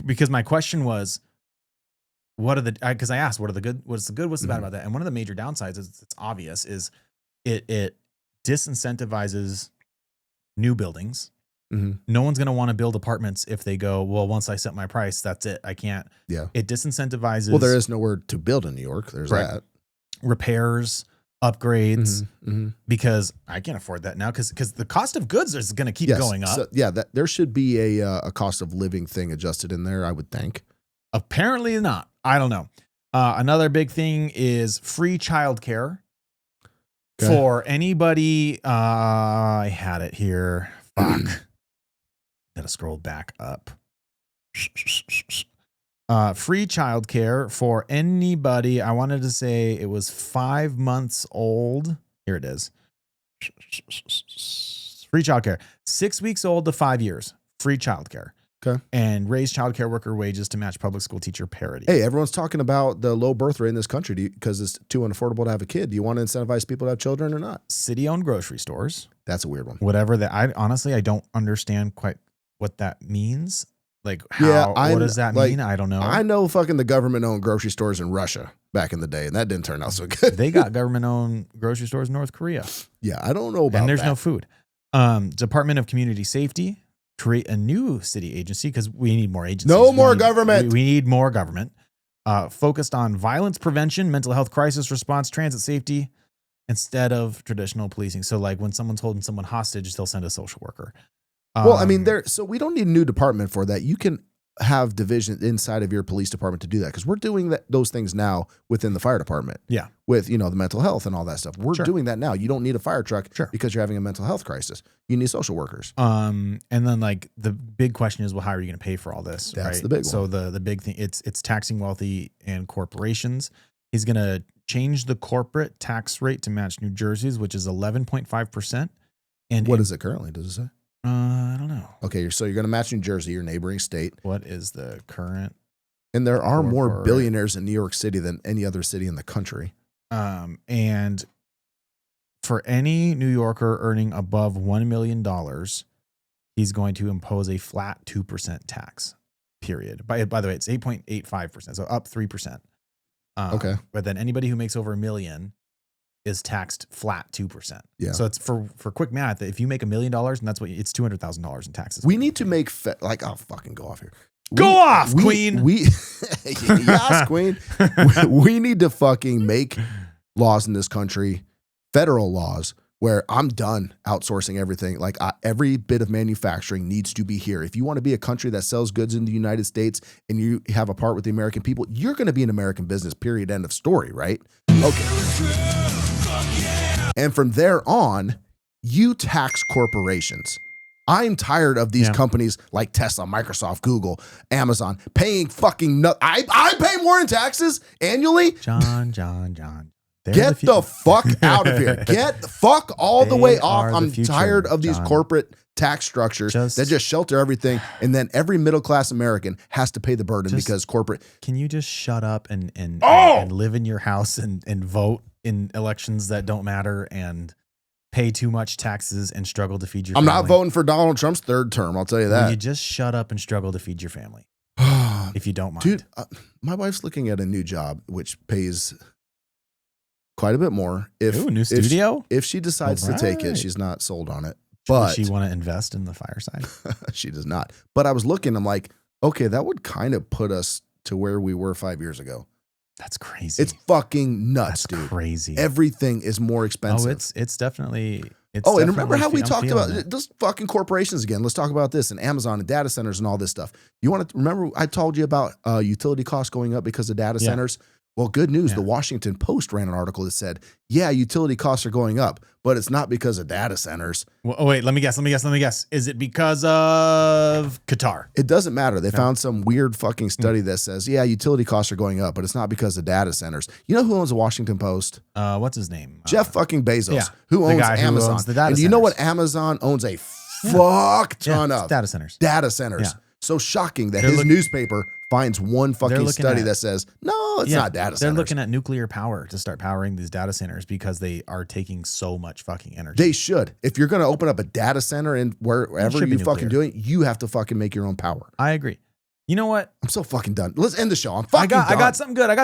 because my question was, because I asked, what's the good, what's the bad about that? And one of the major downsides is it's obvious is it disincentivizes new buildings. No one's going to want to build apartments if they go, well, once I set my price, that's it. I can't. Yeah. It disincentivizes. Well, there is nowhere to build in New York. There's that. Repairs, upgrades, because I can't afford that now because the cost of goods is going to keep going up. So, there should be a cost of living thing adjusted in there, I would think. Apparently not. I don't know. Another big thing is free childcare for anybody. I had it here. Fuck. Gotta scroll back up. Free childcare for anybody. I wanted to say it was 5 months old. Here it is. Free childcare. 6 weeks old to 5 years. Free childcare. Okay. And raise childcare worker wages to match public school teacher parity. Hey, everyone's talking about the low birth rate in this country because it's too unaffordable to have a kid. Do you want to incentivize people to have children or not? City-owned grocery stores. That's a weird one. Whatever that. I don't understand quite what that means. Like, what does that mean? I don't know. I know fucking the government-owned grocery stores in Russia, back in the day, and that didn't turn out so good. They got government-owned grocery stores in North Korea. Yeah, I don't know about and there's that. no food. Department of Community Safety, create a new city agency because we need more agencies. No more government. We need more government. Focused on violence prevention, mental health crisis response, transit safety, instead of traditional policing. So like when someone's holding someone hostage, they'll send a social worker. Well, I mean, so we don't need a new department for that. You can have division inside of your police department to do that because we're doing those things now within the fire department. Yeah. With, the mental health and all that stuff. We're doing that now. You don't need a fire truck because you're having a mental health crisis. You need social workers. And then like the big question is, well, how are you going to pay for all this? That's right? the big one. So the big thing, it's taxing wealthy and corporations. He's going to change the corporate tax rate to match New Jersey's, which is 11.5%. And what is it currently? Does it say? I don't know. Okay, so you're going to match New Jersey, your neighboring state. What is the current? And there are more billionaires in New York City than any other city in the country. And for any New Yorker earning above $1 million, he's going to impose a flat 2% tax, period. By the way, it's 8.85%, so up 3%. Okay. But then anybody who makes over $1 million is taxed flat 2%. Yeah. So it's for quick math. If you make $1 million, and that's what it's $200,000 in taxes. We need to make I'll fucking go off here. Queen. Yes, Queen. We need to fucking make laws in this country, federal laws, where I'm done outsourcing everything. Like every bit of manufacturing needs to be here. If you want to be a country that sells goods in the United States and you have a part with the American people, you're going to be an American business, period, end of story, right? Okay. And from there on, you tax corporations. I'm tired of these companies like Tesla, Microsoft, Google, Amazon paying fucking I pay more in taxes annually. John. Get the fuck out of here. Get the fuck all the way off. I'm tired of these corporate tax structures that just shelter everything. And then every middle-class American has to pay the burden because corporate. Can you just shut up and live in your house and vote in elections that don't matter and pay too much taxes and struggle to feed your family? I'm not voting for Donald Trump's third term. I'll tell you that. Will you just shut up and struggle to feed your family if you don't mind? Dude, my wife's looking at a new job, which pays quite a bit more. New studio? If she decides to take it, she's not sold on it. But does she want to invest in the fireside? She does not. But I was looking, I'm like, okay, that would kind of put us to where we were 5 years ago. That's crazy. It's fucking nuts, dude. Crazy. Everything is more expensive. Oh, it's definitely. And remember how we talked about those fucking corporations again? Let's talk about this and Amazon and data centers and all this stuff. You want to remember I told you about utility costs going up because of data centers? Well, good news. The Washington Post ran an article that said, yeah, utility costs are going up, but it's not because of data centers. Well, wait, let me guess. Is it because of Qatar? It doesn't matter. They found some weird fucking study that says, yeah, utility costs are going up, but it's not because of data centers. You know who owns the Washington Post? What's his name? Jeff fucking Bezos, who owns Amazon. Who owns the data and you know what? Amazon owns a fuck ton of data centers. Yeah. So shocking that his newspaper finds one fucking study that says, no, it's not data centers. They're looking at nuclear power to start powering these data centers because they are taking so much fucking energy. They should. If you're going to open up a data center and wherever you fucking doing, you have to fucking make your own power. I agree. You know what? I'm so fucking done. Let's end the show. I'm fucking done. I got something good. I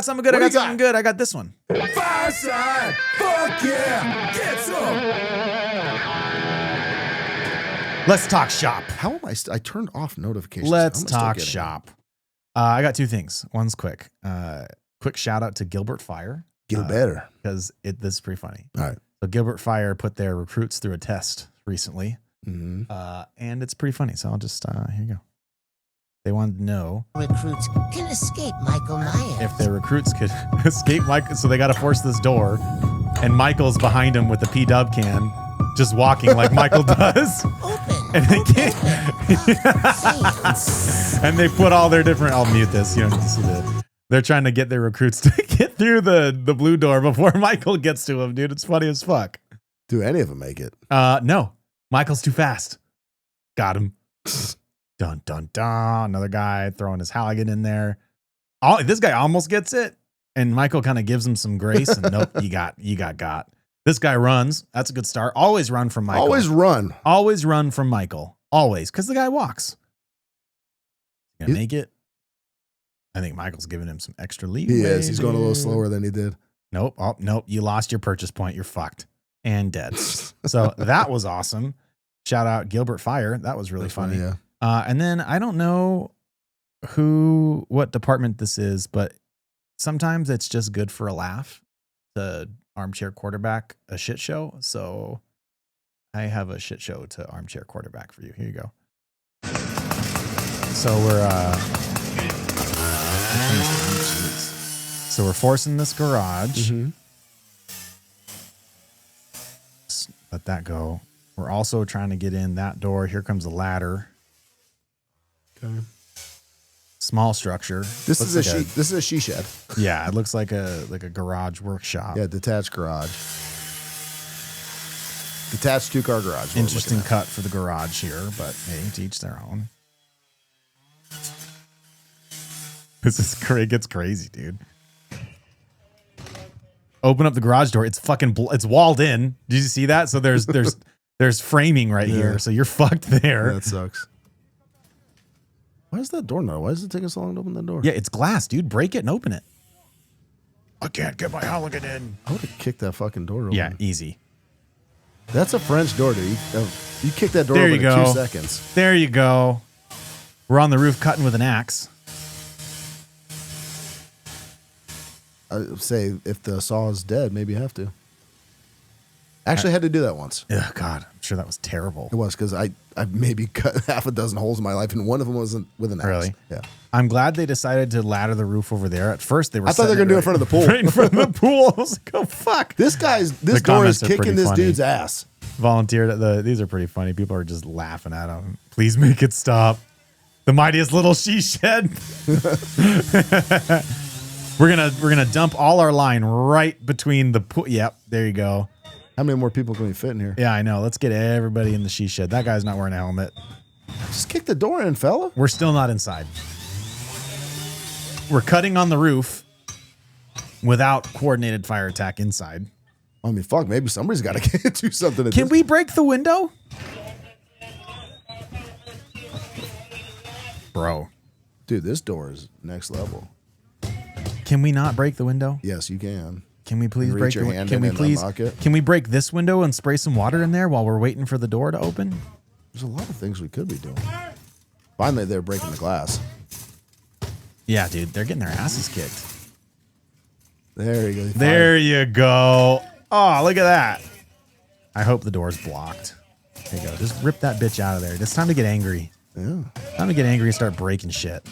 got this one. Fireside. Fuck yeah. Get some. Let's talk shop. How am I turned off notifications. Let's talk shop. I got two things. One's quick. Quick shout out to Gilbert Fire. Gilbert. Because this is pretty funny. All right. So Gilbert Fire put their recruits through a test recently. Mm-hmm. And it's pretty funny. So I'll just, here you go. They wanted to know recruits can escape Michael Myers. If their recruits could escape Michael. So they got to force this door. And Michael's behind him with the P-Dub can, just walking like Michael does. Open. And they can't. And they put all their different. I'll mute this. You don't need to see they're trying to get their recruits to get through the blue door before Michael gets to him, dude. It's funny as fuck. Do any of them make it? No. Michael's too fast. Got him. Dun, dun, dun. Another guy throwing his Halligan in there. This guy almost gets it. And Michael kind of gives him some grace. And nope, you got. This guy runs. That's a good start. Always run from Michael. Always run from Michael. Always. Because the guy walks. You gonna make it? I think Michael's giving him some extra leeway. He is. He's going a little dude. slower than he did. Nope. Oh, nope. You lost your purchase point. You're fucked and dead. So that was awesome. Shout out Gilbert Fire. That was really funny. Yeah. And then I don't know what department this is, but sometimes it's just good for a laugh to armchair quarterback a shit show. So I have a shit show to armchair quarterback for you. Here you go. So we're forcing this garage. Mm-hmm. Let that go. We're also trying to get in that door. Here comes a ladder. Okay. Small structure. This is a she shed. Yeah, it looks like a garage workshop. Yeah, detached garage. Detached 2-car garage. Interesting cut for the garage here, but hey, to each their own. This is it gets crazy, dude. Open up the garage door. It's fucking it's walled in. Did you see that? So there's framing right here. So you're fucked there. Yeah, that sucks. Why is that door not? Why does it take us so long to open that door? Yeah, it's glass, dude. Break it and open it. I can't get my Halligan in. I would have kicked that fucking door open. Yeah, easy. That's a French door, dude. You kick that door There open you in go. 2 seconds. There you go. We're on the roof cutting with an axe. I would say if the saw is dead, maybe you have to. Actually, I had to do that once. Oh, God. I'm sure that was terrible. It was because I maybe cut half a dozen holes in my life, and one of them wasn't with an axe. Really? Yeah. I'm glad they decided to ladder the roof over there. At first, they were. I thought they were going to do it in front of the pool. Right in front of the pool. I was like, oh, fuck. This door comments is are kicking pretty this funny. dude's ass. Volunteered at these are pretty funny. People are just laughing at them. Please make it stop. The mightiest little she shed. We're gonna dump all our line right between the pool. Yep, there you go. How many more people can we fit in here? Yeah, I know. Let's get everybody in the she shed. That guy's not wearing a helmet. Just kick the door in, fella. We're still not inside. We're cutting on the roof without coordinated fire attack inside. I mean, fuck, maybe somebody's got to do something. Can we break the window? Bro. Dude, this door is next level. Can we not break the window? Yes, you can. Can we please Reach break your the hand window? Can in we and please unlock it? Can we break this window and spray some water in there while we're waiting for the door to open? There's a lot of things we could be doing. Finally, they're breaking the glass. Yeah, dude, they're getting their asses kicked. There you go. There you go. Oh, look at that. I hope the door's blocked. There you go. Just rip that bitch out of there. It's time to get angry. Yeah. Time to get angry and start breaking shit.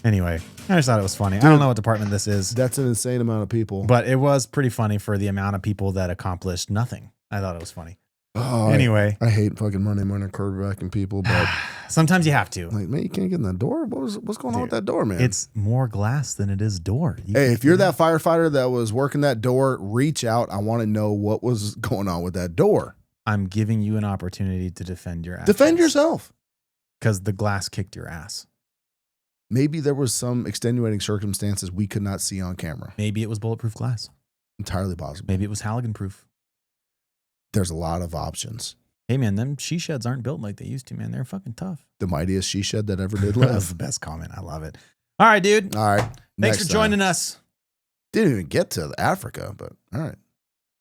Anyway, I just thought it was funny. I don't know what department this is, That's an insane amount of people. but it was pretty funny for the amount of people that accomplished nothing. I thought it was funny. Oh, Anyway. I hate fucking Monday morning quarterbacking people, but Sometimes you have to. like, man, you can't get in that door. What's going on with that door, man? It's more glass than it is door. Hey, if you're that firefighter that was working that door, reach out. I want to know what was going on with that door. I'm giving you an opportunity to defend your ass. Defend yourself. Because the glass kicked your ass. Maybe there was some extenuating circumstances we could not see on camera. Maybe it was bulletproof glass. Entirely possible. Maybe it was Halligan proof. There's a lot of options. Hey, man, them she sheds aren't built like they used to, man. They're fucking tough. The mightiest she shed that ever did That was live. the best comment. I love it. All right, dude. All right. Thanks for joining us. Didn't even get to Africa, but all right.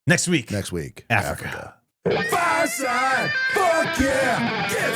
Next week. Next week. Africa. Fireside, fuck yeah, get